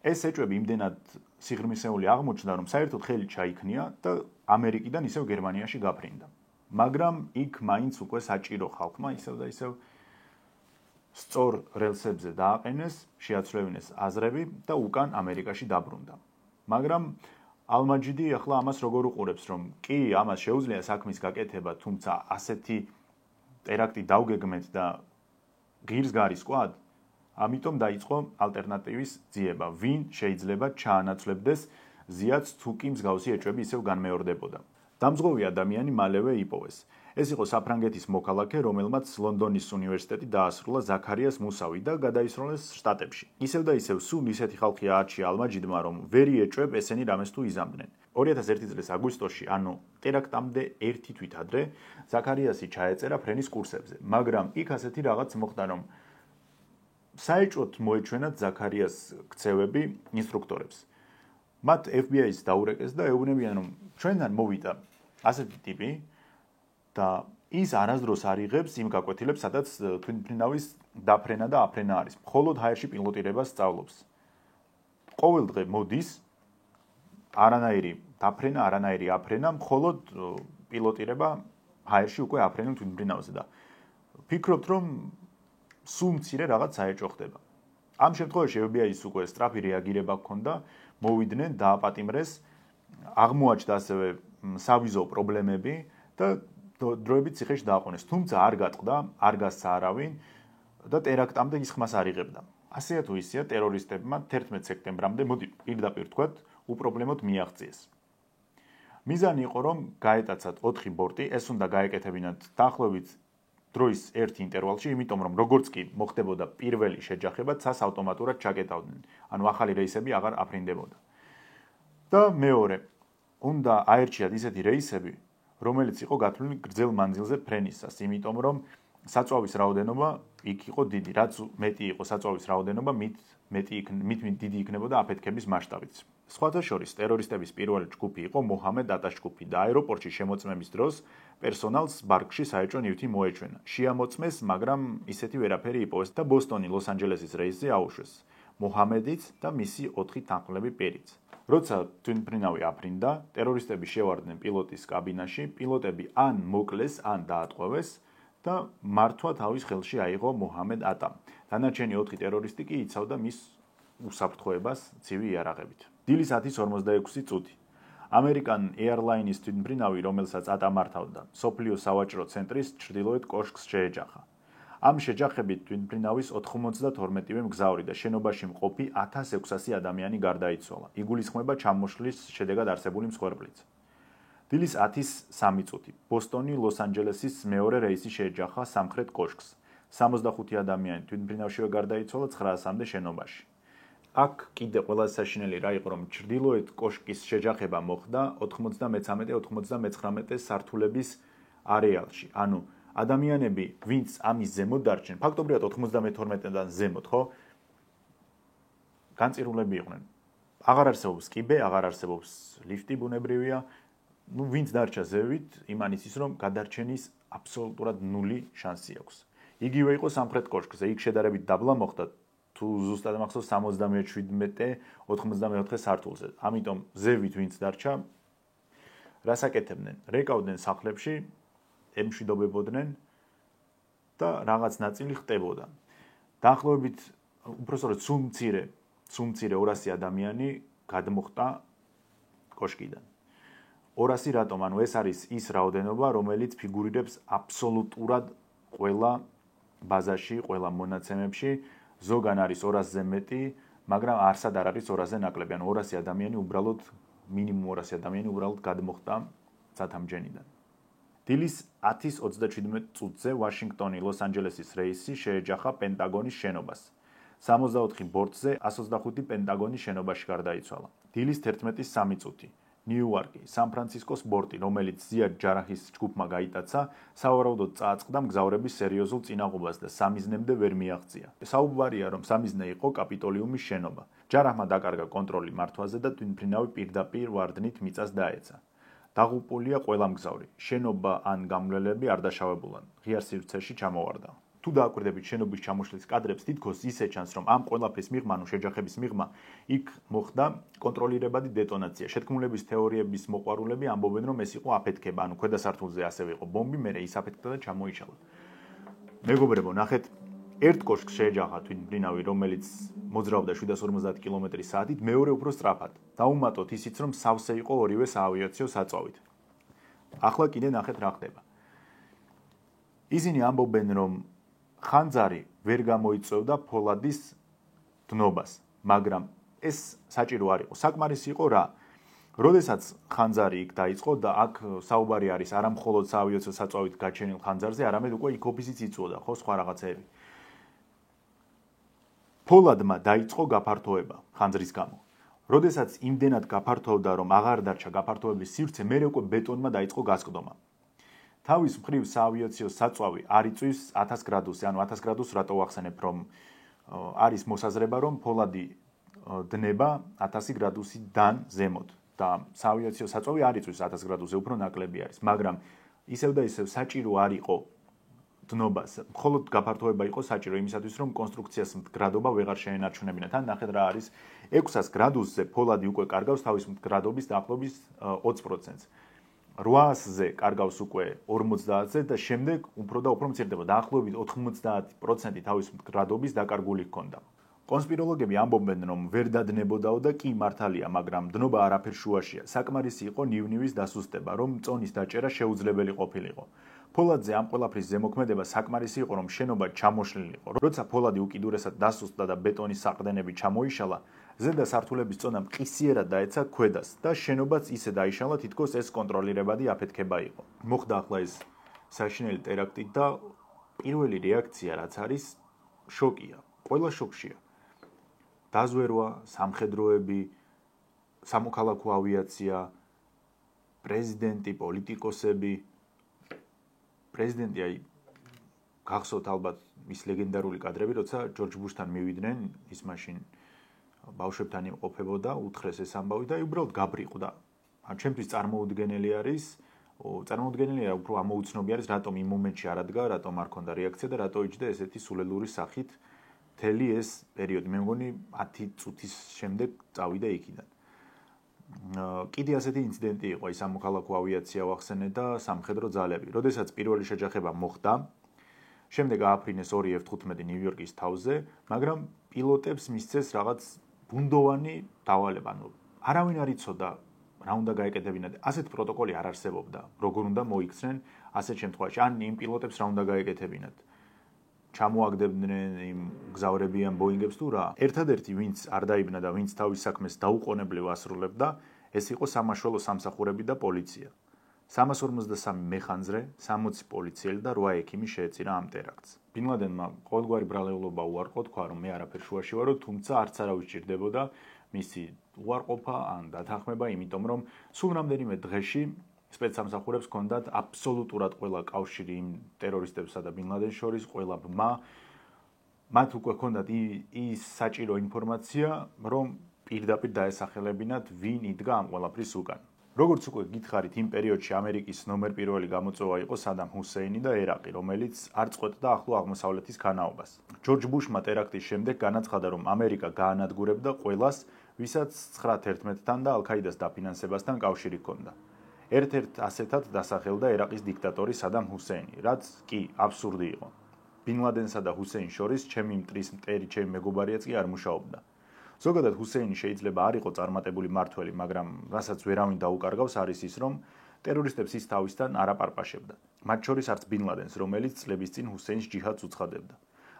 ეს ეჭვები იმდენად სიღრმისეული აღმოჩნდა, რომ საერთოდ ხელი ჩაიქნია და ამერიკიდან ისევ გერმანიაში გაფრინდა. მაგრამ იქ მაინც უკვე საჭირო ხალხმა ისევ და ისევ სწორ რელსებზე დააყენეს, შეაცვლევინეს აზრები და უკან ამერიკაში დაბრუნდა. მაგრამ ალმაჯიდი ახლა ამას როგორ უყურებს, რომ კი, ამას შეუძლია საქმის გაკეთება, თუმცა ასეთი ტერაქტი დავგეგმეთ და ღირს გარისკვად, ამიტომ დაიწყო ალტერნატივის ძიება, ვინ შეიძლება ჩაანაცვლებდეს ზიადს თუ კი მსგავსი ეჭვები ისევ განმეორდებოდა. დამზღვევი ადამიანი მალევე იპოვეს. ეს იყო საფრანგეთის მოქალაქე, რომელმაც ლონდონის უნივერსიტეტი დაასრულა ზაქარიას მუსავი და გადაისროლეს შტატებში. ისევ და ისევ სულ ისეთი ხალხი აარჩია ალმაჯიდმა, რომ ვერ იეჭვებ ესენი რამეს თუ იზამდნენ. 2001 წლის აგვისტოში, ანუ ტერაქტამდე ერთი თვით ადრე, ზაქარიასი ჩაეწერა ფრენის კურსებზე, მაგრამ იქ ასეთი რაღაც მოხდა, რომ საეჭვოდ მოეჩვენათ ზაქარიას ქცევები ინსტრუქტორებს. მათ FBI-ს დაურეკეს და ეუბნებიან, რომ ჩვენთან მოვიდა ასეთი ტიპი და ის არასდროს არ იღებს იმ გაკვეთილებს, სადაც თვითმფრინავის დაფრენა და აფრენა არის. მხოლოდ ჰაერში პილოტირებას სწავლობს. ყოველ დღე მოდის არანაირი დაფრენა, არანაირი აფრენა, მხოლოდ პილოტირება ჰაერში უკვე აფრენილ თვითმფრინავზე და ფიქრობთ, რომ სულ მცირე რაღაც საეჭვო ხდება. ამ შემთხვევაში FBI-ს უკვე სწრაფი რეაგირება ჰქონდა, მოვიდნენ, დააპატიმრეს, აღმოაჩნდა ასევე სავიზო პრობლემები და დროებით ციხეში დააყენეს. თუმცა არ გატყდა, არ გასცა არავინ და ტერაქტამდე ის ხმას არ იღებდა. ასეა თუ ისეა, ტერორისტებმა 11 სექტემბრამდე, მოდი პირდაპირ ვთქვათ, უპრობლემოდ მიაღწიეს. მიზანი იყო, რომ გაეტაცათ 4 ბორტი, ეს უნდა გაეკეთებინათ დაახლოებით დროის ერთ ინტერვალში, იმიტომ რომ როგორც კი მოხდებოდა პირველი შეჯახება, ცას ავტომატურად ჩაკეტავდნენ. ანუ ახალი რეისები აღარ აფრინდებოდა. და მეორე, უნდა აერჩიათ ისეთი რეისები, რომელიც იყო გათვლილი გრძელ მანძილზე ფრენისას, იმიტომ რომ საწვავის რაოდენობა იქ იყო დიდი, რაც მეტი იყო საწვავის რაოდენობა, მით დიდი იქნებოდა აფეთქების მასშტაბიც. სხვათა შორის ტერორისტების პირველი ჯგუფი იყო მოჰამედ ატას ჯგუფი და აეროპორტში შემოწმების დროს პერსონალს ბარგში საეჭვო ნივთი მოეჩვენა. შეამოწმეს, მაგრამ ისეთი ვერაფერი იპოვეს და ბოსტონი ლოს-ანჯელესის რეისზე აუშვეს. მოჰამედიც და მისი 4 თანხმლები პირიც. როცა თვითმფრინავი აფრინდა, ტერორისტები შევარდნენ პილოტის კაბინაში, პილოტები ან მოკლეს, ან დაატყვევეს და მართვა თავის ხელში აიღო მოჰამედ ატამ. დანარჩენი 4 ტერორისტი კი იცავდა მის უსაფრთხოებას ცივი იარაღებით. დილის 10:46 წუთი. American Airlines თვითმფრინავი, რომელსაც ატა მართავდა, სოფლიო სავაჭრო ცენტრის ჩრდილოეთ კოშკს შეეჯახა. ამ შეჯახებით თვითმფრინავის 92-ვე მგზავრი და შენობაში მყოფი 1600 ადამიანი გარდაიცვალა. იგულისხმება ჩამოშლის შედეგად არსებული მსხვერპლიც. დილის 10:03 წუთი. ბოსტონი ლოს-ანჯელესის მეორე რეისი შეეჯახა სამხრეთ კოშკს. 65 ადამიანი თვითმფრინავშივე გარდაიცვალა 900-მდე შენობაში. აქ კიდე ყველაზე საშინელი რა იყო, რომ ჩრდილოეთ კოშკის შეჯახება მოხდა 93-99 სართულების არეალში. ანუ ადამიანები, ვინც ამის ზემოთ დარჩნენ, ფაქტობრივად 92-დან ზემოთ, ხო? განწირულები იყვნენ. აღარ არსებობს კიბე, აღარ არსებობს ლიფტი ბუნებრივია. ვინც დარჩა ზევით, იმან იცის, რომ გადარჩენის აბსოლუტურად 0 შანსი აქვს. იგივე იყო სამხრეთ კოშკზე, იქ შედარებით დაბლა მოხდა. თუ ზუსტად მახსოვს 77-94 სართულზე. ამიტომ ზევით ვინც დარჩა, რას აკეთებდნენ? რეკავდნენ სახლებში, ემშვიდობებოდნენ და რაღაც ნაწილი ხტებოდა. დაახლოებით უпростоროდ სულ მცირე 200 ადამიანი გადმოხტა კოშკიდან. 200 რატომ? ანუ ეს არის ის რაოდენობა, რომელიც ფიგურირებს აბსოლუტურად ყველა ბაზაში, ყველა მონაცემებში. ზოგან არის 200-ზე მეტი, მაგრამ არსად არ არის 200-ზე ნაკლები. ანუ 200 ადამიანი უბრალოდ მინიმუმ 200 ადამიანი უბრალოდ გადმოხტა ცათამჯენიდან. დილის 10:27 წუთზე ვაშინგტონი ლოს-ანჯელესის რეისი შეეჯახა პენტაგონის შენობას. 64 ბორტზე 125 პენტაგონის შენობაში გარდაიცვალა. დილის 11:03 წუთი. ნიუ-იორკი, სან-ფრანცისკოს ბორტი, რომელიც ზიად ჯარაჰის ჯგუფმა გაიტაცა, სავარაუდოდ წააწყდა მგზავრების სერიოზულ წინაღობას და სამიზნემდე ვერ მიაღწია. საუბარია, რომ სამიზნე იყო კაპიტოლიუმის შენობა. ჯარაჰმა დაკარგა კონტროლი მართვაზე და თვითმფრინავი პირდაპირ ვარდნით მიწას დაეცა. დაღუპულია ყველა მგზავრი. შენობა ან გამვლელები არ დაშავებულან. ღიარ სივრცეში ჩამოვარდა. თუ დააკვირდებით შენობის ჩამოშლის კადრებს, თითქოს ისე ჩანს, რომ ამ ყველაფრის მიღმა, ანუ შეჯახების მიღმა, იქ მოხდა კონტროლირებადი დეტონაცია. შეთქმულების თეორიების მოყვარულები ამბობენ, რომ ეს იყო აფეთქება, ანუ ქვედა სართულზე ასევე იყო ბომბი, მერე ის აფეთქდა და ჩამოიშალა. მეგობრებო, ნახეთ, ერთ კოშკს შეეჯახა თვითმფრინავი, რომელიც მოძრაობდა 750 კმ/სთ, მეორე უფრო სწრაფად. დაუმატოთ ისიც, რომ სავსე იყო ორივე საავიაციო საწვავით. ახლა კიდე ნახეთ რა ხდება. ისინი ამბობენ, რომ ხანძარი ვერ გამოიწვევდა ფოლადის დნობას, მაგრამ ეს საჭირო არ იყო. საკმარისი იყო რა? როდესაც ხანძარი იქ დაიწყო და აქ საუბარი არის არა მხოლოდ საავიაციო საწვავით გაჩენილ ხანძარზე, არამედ უკვე იქ ოფისიც იწვოდა, ხო, სხვა რაღაცეები. ფოლადმა დაიწყო გაფართოება ხანძრის გამო. როდესაც იმდენად გაფართოვდა, რომ აღარ დარჩა გაფართოების სივრცე, მერე უკვე ბეტონმა დაიწყო გასკდომა. თავის მხრივ საავიაციო საწვავი არ იწვის 1000 გრადუსი, ანუ 1000 გრადუსს რატო ვახსენებ, რომ არის მოსაზრება, რომ ფოლადი დნება 1000 გრადუსიდან ზემოთ და საავიაციო საწვავი არ იწვის 1000 გრადუსზე, უფრო ნაკლები არის, მაგრამ ისევ და ისევ საჭირო არ იყო დნობას, მხოლოდ გაფართოება იყო საჭირო იმისათვის, რომ კონსტრუქციას მდგრადობა ვეღარ შეენარჩუნებინა. თან ნახეთ რა არის 600 გრადუსზე ფოლადი უკვე კარგავს თავის მდგრადობის დაახლოებით 20%-ს. 800-ზე კარგავს უკვე 50-ზე და შემდეგ უფრო და უფრო მცირდება. დაახლოებით 90% თავის მდგრადობის დაკარგული ჰქონდა. კონსპიროლოგები ამბობენ, რომ ვერ დადნებოდაო და კი მართალია, მაგრამ დნობა არაფერ შუაშია. საკმარისი იყო ნივნივის დასუსტება, რომ წონის დაჭერა შეუძლებელი ყოფილიყო. ფოლადზე ამ ყველაფრის ზემოქმედება საკმარისი იყო, რომ შენობა ჩამოშლილიყო. როცა ფოლადი უკიდურესად დასუსტდა და ბეტონის საყრდენები ჩამოიშალა, ზედა სართულების წონა მყისიერად დაეცა ქვედას და შენობაც ისე დაიშალა, თითქოს ეს კონტროლირებადი აფეთქება იყო. მოხდა ახლა ეს საშინელი ტერაქტი და პირველი რეაქცია რაც არის შოკია. ყველა შოკშია. დაზვერვა, სამხედროები, სამოქალაქო ავიაცია, პრეზიდენტი, პოლიტიკოსები. პრეზიდენტი აი გახსოვთ ალბათ ის ლეგენდარული კადრები, როცა ჯორჯ ბუშთან მივიდნენ ის მაშინ ბავშვებთან იმყოფებოდა, უთხრეს ეს ამბავი და უბრალოდ გაბრიყდა. ჩემთვის წარმოუდგენელი არის, უფრო ამოუცნობი არის, რატომ იმ მომენტში არ ადგა, რატომ არ ქონდა რეაქცია და რატო იჯდა ესეთი სულელური სახით მთელი ეს პერიოდი. მე მგონი 10 წუთის შემდეგ წავიდა იქიდან. კიდე ასეთი ინციდენტი იყო, ის სამოქალაქო ავიაცია ვახსენე და სამხედრო ძალები. როდესაც პირველი შეჯახება მოხდა, შემდეგ ააფრინეს 2 F-15 ნიუ-იორკის თავზე, მაგრამ პილოტებს მისცეს რაღაც ბუნდოვანი დავალება, არავინ არ იცოდა რა უნდა გაეკეთებინათ. ასეთ პროტოკოლი არ არსებობდა. როგორ უნდა მოიქცნენ ასეთ შემთხვევაში? ან იმ პილოტებს რა უნდა გაეკეთებინათ? ჩამოაგდებდნენ იმ გზავრებიან ბოინგებს თუ რა? ერთადერთი ვინც არ დაიბნა და ვინც თავის საქმეს დაუყოვნებლივ ასრულებდა, ეს იყო სამაშველო სამსახურები და პოლიცია. 353 მეხანძრე, 60 პოლიციელი და 8 ექიმი შეეწირა ამ ტერაქტს. ბინ ლადენმა ყოველგვარი ბრალეულობა უარყო, თქვა რომ მე არაფერ შუაში ვარო, თუმცა არც არავის ჭირდებოდა მისი უარყოფა ან დათანხმება, იმიტომ რომ სულ რამდენიმე დღეში სპეცსამსახურებს ჰქონდათ აბსოლუტურად ყველა კავშირი იმ ტერორისტებსა და ბინ ლადენს შორის, ყველა ბმა. მათ უკვე ჰქონდათ ის საჭირო ინფორმაცია, რომ პირდაპირ დაესახელებინათ, ვინ იდგა ამ ყველაფრის უკან. როგორც უკვე გითხარით, იმ პერიოდში ამერიკის ნომერ პირველი გამოწვევა იყო სადამ ჰუსეინი და ერაყი, რომელიც არ წყვეტდა ახლო აღმოსავლეთის ქანაობას. ჯორჯ ბუშმა ტერაქტის შემდეგ განაცხადა, რომ ამერიკა გაანადგურებდა ყველას, ვისაც 9/11-თან და ალ-ქაიდას დაფინანსებასთან კავშირი ჰქონდა. ერთ-ერთ ასეთად დასახელდა ერაყის დიქტატორი სადამ ჰუსეინი, რაც კი აბსურდი იყო. ბინ ლადენსა და ჰუსეინს შორის ჩემი მტრის მტერი, ჩემი მეგობარიაც კი არ მუშაობდა. ზოგადად ჰუსეინი შეიძლება არ იყო წარმატებული მმართველი, მაგრამ რასაც ვერავინ დაუკარგავს არის ის, რომ ტერორისტებს ის თავისთან არ აპარპაშებდა. მათ შორის არც ბინ ლადენს, რომელიც წლების წინ ჰუსეინს ჯიჰადს უცხადებდა.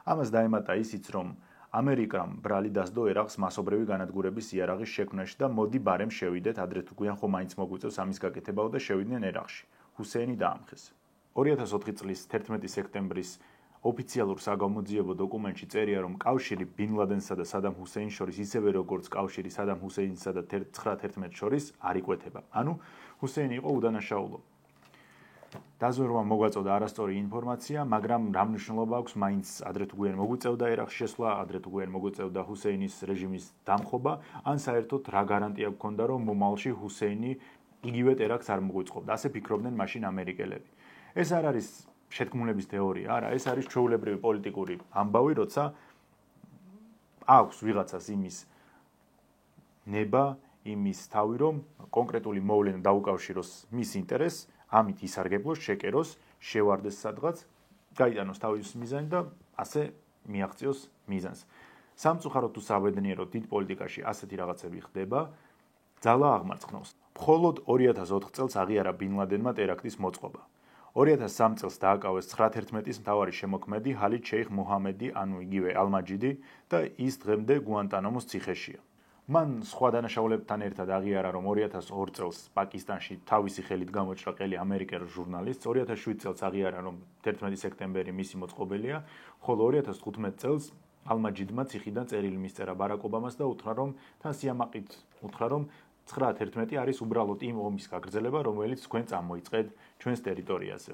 ამას დაემატა ისიც, რომ ამერიკამ ბრალი დასდო ერაყს მასობრივი განადგურების იარაღის შექმნაში და მოდი ბარემ შევიდეთ, ადრე თუ გვიან ხომ მაინც მოგვიწევს ამის გაკეთებაო და შევიდნენ ერაყში. ჰუსეინი დაამხეს. 2004 წლის 11 სექტემბრის ოფიციალურ საგამოძიებო დოკუმენტში წერია, რომ კავშირი ბინ ლადენსა და სადამ ჰუსეინს შორის ისევე როგორც კავშირი სადამ ჰუსეინსა და 9/11 შორის არ იკვეთება. ანუ ჰუსეინი იყო უდანაშაულო. დაზვერვამ მოგვაწოდა არასწორი ინფორმაცია, მაგრამ რა მნიშვნელობა აქვს მაინც ადრე თუ გვიან მოგვიწევდა ერაყს შესვლა, ადრე თუ გვიან მოგვიწევდა ჰუსეინის რეჟიმის დამხობა, ან საერთოდ რა გარანტია გქონდა, რომ მომავალში ჰუსეინი იგივე ტერაქტს არ მოგვიწყობდა. ასე ფიქრობდნენ მაშინ ამერიკელები. ეს არ არის შეთქმულების თეორია, არა, ეს არის ჩვეულებრივი პოლიტიკური ამბავი, როცა აქვს ვიღაცას იმის ნება, იმის თავი, რომ კონკრეტული მოვლენა დაუკავშიროს მის ინტერესს, ამით ისარგებლოს, შეკეროს, შევარდეს სადღაც, გაიტანოს თავის მიზანი და ასე მიაღწიოს მიზანს. სამწუხაროდ თუ საბედნიეროდ დიდ პოლიტიკაში ასეთი რაღაცები ხდება, ძალა აღმარცხნავს. მხოლოდ 2004 წელს აღიარა ბინ ლადენმა ტერაქტის მოწყობა. 2003 წელს დააკავეს 9/11-ის მთავარი შემოქმედი ჰალიდ შეიხ მუჰამედი, ანუ იგივე ალ-მაჯიდი და ის დღემდე გუანტანამოს ციხეშია. მან სხვა დანაშაულებთან ერთად აღიარა, რომ 2002 წელს პაკისტანში თავისი ხელით გამოჭრა ყელი ამერიკელ ჟურნალისტს, 2007 წელს აღიარა, რომ 11 სექტემბერი მისი მოწყობილია, ხოლო 2015 წელს ალ-მაჯიდმა ციხიდან წერილი მისწერა ბარაკ ობამას და უთხრა, რომ თან სიამაყით უთხრა, რომ 9/11 არის უბრალოდ იმ ომის გაგრძელება, რომელიც თქვენ წამოიწყეთ ჩვენს ტერიტორიაზე.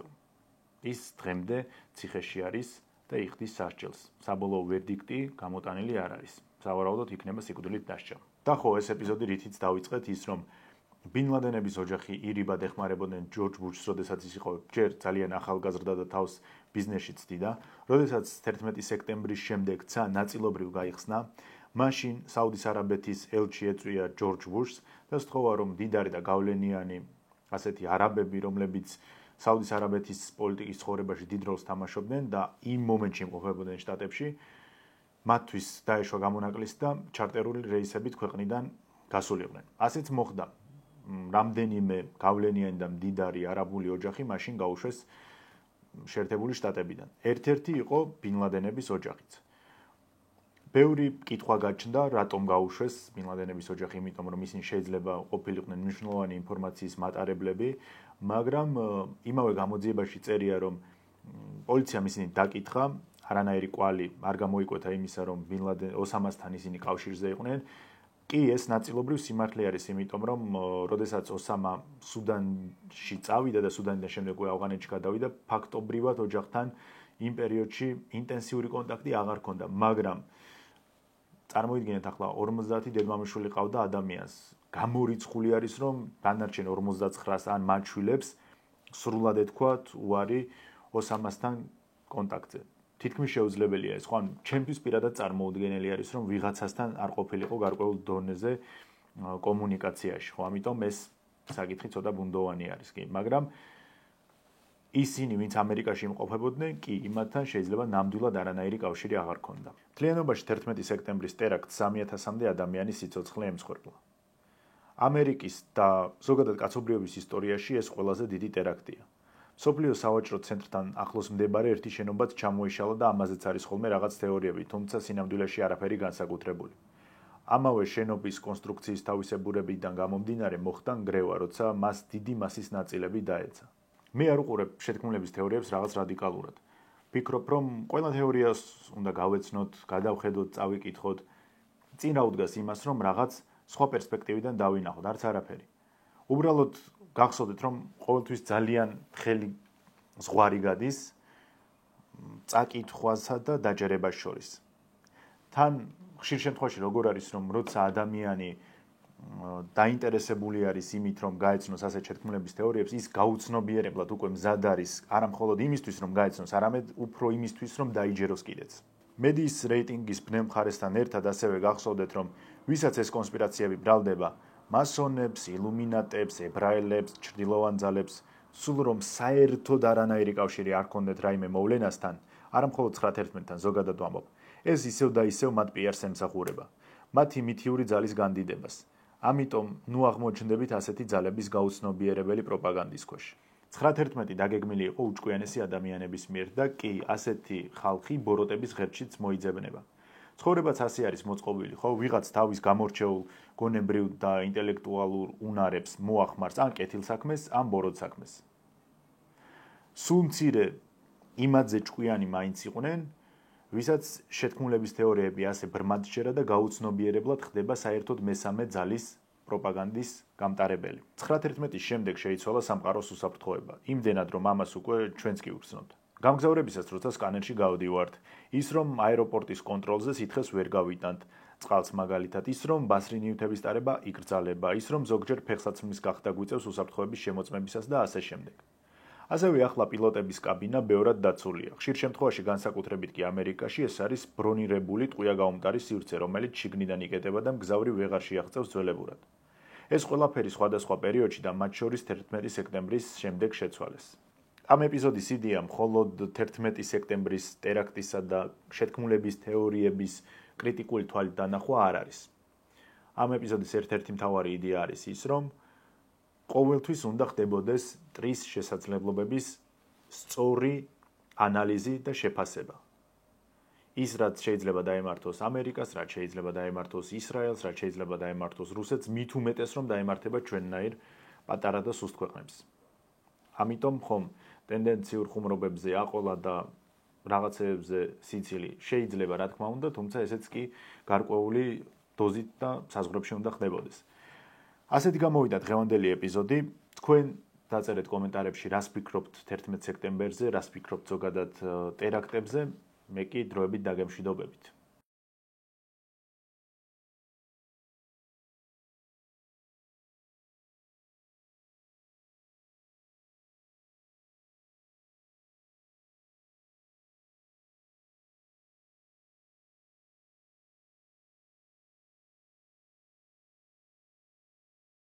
ის დღემდე ციხეში არის და იხდის სასჯელს. საბოლოო ვერდიქტი გამოტანილი არ არის. სავარაუდოდ იქნება სიკვდილით დასჯა. და ხო, ეს ეპიზოდი რითიც დავიწყეთ ის, რომ ბინ ლადენების ოჯახი ირიბად ეხმარებოდნენ ჯორჯ ბუშს, როდესაც ის იყო ჯერ ძალიან ახალგაზრდა და თავს ბიზნესში ცდიდა, როდესაც 11 სექტემბრის შემდეგ ცა ნაწილობრივ გაიხსნა, მაშინ საუდის არაბეთის ელჩი ეწვია ჯორჯ ბუშს და სთხოვა, რომ მდიდარი და გავლენიანი ასეთი არაბები, რომლებიც საუდის არაბეთის პოლიტიკის ცხოვრებაში დიდ როლს თამაშობდნენ და იმ მომენტში იმყოფებოდნენ შტატებში, მათთვის დაეშვა გამონაკლისი და ჩარტერული რეისებით ქვეყნიდან გასულიყვნენ. ასეც მოხდა. რამდენიმე გავლენიანი და მდიდარი არაბული ოჯახი მაშინ გაუშვეს შეერთებული შტატებიდან. ერთ-ერთი იყო ბინ ლადენების ოჯახიც. ბევრი კითხვა გაჩნდა, რატომ გაუშვეს ბინ ლადენების ოჯახი, იმიტომ რომ ისინი შეიძლება ყოფილიყვნენ მნიშვნელოვანი ინფორმაციის მატარებლები, მაგრამ იმავე გამოძიებაში წერია, რომ პოლიციამ ისინი დაკითხა, არანაირი კვალი არ გამოიკვეთა იმისა, რომ ბინ ლადენ ოსამასთან ისინი კავშირზე იყვნენ. კი, ეს ნაწილობრივ სიმართლე არის, იმიტომ რომ როდესაც ოსამა სუდანში წავიდა და სუდანიდან შემდეგ ავღანეთში გადავიდა, ფაქტობრივად ოჯახთან იმ პერიოდში ინტენსიური კონტაქტი აღარ ჰქონდა, მაგრამ წარმოიდგინეთ ახლა 50 დედმამიშვილი ყავდა ადამიანს. გამორიცხული არის რომ დანარჩენ 59-ს ან მათ შვილებს სრულად ეთქვათ უარი ოსამასთან კონტაქტზე. თითქმის შეუძლებელია ეს, ხო? ან ჩემთვის პირადად წარმოუდგენელი არის რომ ვიღაცასთან არ ყოფილიყო გარკვეულ დონეზე კომუნიკაციაში, ხო? ამიტომ ეს საკითხი ცოტა ბუნდოვანი არის, კი, მაგრამ ისინი, ვინც ამერიკაში იმყოფებოდნენ, კი, იმათთან შეიძლება ნამდვილად არანაირი კავშირი აღარ ქონდა. მთლიანობაში 11 სექტემბრის ტერაქტს 3000-მდე ადამიანის სიცოცხლე ემსხვერპლა. ამერიკის და ზოგადად კაცობრიობის ისტორიაში ეს ყველაზე დიდი ტერაქტია. მსოფლიო სავაჭრო ცენტრთან ახლოს მდებარე ერთი შენობაც ჩამოიშალა და ამაზეც არის ხოლმე რაღაც თეორიები, თუმცა სინამდვილეში არაფერი განსაკუთრებული. ამავე შენობის კონსტრუქციის თავისებურებიდან გამომდინარე მოხდა ნგრევა, როცა მას დიდი მასის ნაწილები დაეცა. მე არ უყურებ შეთქმულების თეორიებს რაღაც რადიკალურად. ვფიქრობ, რომ ყველა თეორიას უნდა გავეცნოთ, გადავხედოთ, წავიკითხოთ. წინ რა უდგას იმას, რომ რაღაც სხვა პერსპექტივიდან დავინახოთ, არც არაფერი. უბრალოდ გახსოვდეთ, რომ ყოველთვის ძალიან ხელი ზღვარი გადის წაკითხვასა და დაჯერებას შორის. თან ხშირ შემთხვევაში როგორ არის, რომ როცა ადამიანი დაინტერესებული არის იმით, რომ გაეცნოს ასეთ შეთქმულების თეორიებს, ის გაუცნობიერებლად უკვე მზად არის არა მხოლოდ იმისთვის, რომ გაეცნოს, არამედ უფრო იმისთვის, რომ დაიჯეროს კიდეც. მედიის რეიტინგის ბნელ მხარესთან ერთად ასევე გახსოვდეთ, რომ ვისაც ეს კონსპირაციები ბრალდება, მასონებს, ილუმინატებს, ებრაელებს, ჩრდილოვან ძალებს, სულ რომ საერთოდ არანაირი კავშირი არ ქონდეთ რაიმე მოვლენასთან, არა მხოლოდ 9/11-თან ზოგადად ვამბობ, ეს ისევ და ისევ მათ პიარს ემსახურება, მათი მითიური ძალის განდიდებას. ამიტომ ნუ აღმოჩნდებით ასეთი ძალების გაუცნობიერებელი პროპაგანდის ქვეშ. 9/11 დაგეგმილი იყო უჭკვიანესი ადამიანების მიერ და კი, ასეთი ხალხი ბოროტების ღერჩიც მოიძებნება. ცხოვრებაც ასე არის მოწყობილი, ხო? ვიღაც თავის გამორჩეულ გონებრივ და ინტელექტუალურ უნარებს მოახმარს ან კეთილსაქმეს, ან ბოროტსაქმეს. სულ მცირე იმადზე ჭკვიანი მაინც იყვნენ, ვისაც შეთქმულების თეორიები ასე ბრმად შეერა და გაუცნობიერებლად ხდება საერთოდ მესამე ძალის პროპაგანდის გამტარებელი. 9/11-ის შემდეგ შეიცვალა სამყაროს უსაფრთხოება, იმდენად რომ ამას უკვე ჩვენც კი ვგრძნობთ. გამგზავრებისას როცა სკანერში გავდივართ, ის რომ აეროპორტის კონტროლზე სითხეს ვერ გავიტანთ, წყალს მაგალითად, ის რომ ბასრი ნივთების ტარება იკრძალება, ის რომ ზოგჯერ ფეხსაცმლის გახდა გვიწევს უსაფრთხოების შემოწმებისას და ასე შემდეგ. ასევე ახლა პილოტების კაბინა ბევრად დაცულია. ხშირ შემთხვევაში განსაკუთრებით კი ამერიკაში ეს არის ბრონირებული ტყვია-გაუმტარი სივრცე, რომელიც შიგნიდან იკეტება და მგზავრი ვეღარ შეაღწევს ძველებურად. ეს ყველაფერი სხვადასხვა პერიოდში და მათ შორის 11 სექტემბრის შემდეგ შეცვალეს. ამ ეპიზოდის იდეა მხოლოდ 11 სექტემბრის ტერაქტისა და შეთქმულების თეორიების კრიტიკული თვალით დანახვა არ არის. ამ ეპიზოდის ერთ-ერთი მთავარი იდეა არის ის, რომ ყოველთვის უნდა ხდებოდეს ტრის შესაძლებლობების სწორი ანალიზი და შეფასება. ის რაც შეიძლება დაემართოს ამერიკას, რაც შეიძლება დაემართოს ისრაელს, რაც შეიძლება დაემართოს რუსეთს, მით უმეტეს რომ დაემართება ჩვენნაირ პატარა და სუსტ ქვეყნებს. ამიტომ ხომ ტენდენციურ ხუმრობებზე აყოლა და რაღაცეებზე სიცილი შეიძლება რა თქმა უნდა, თუმცა ესეც კი გარკვეული დოზით და საზღვრებში უნდა ხდებოდეს. ასეთი გამოვიდა დღევანდელი ეპიზოდი. თქვენ დაწერეთ კომენტარებში, რას ფიქრობთ 11 სექტემბერზე, რას ფიქრობთ ზოგადად ტერაქტებზე. მე კი დროებით დაგემშვიდობებით.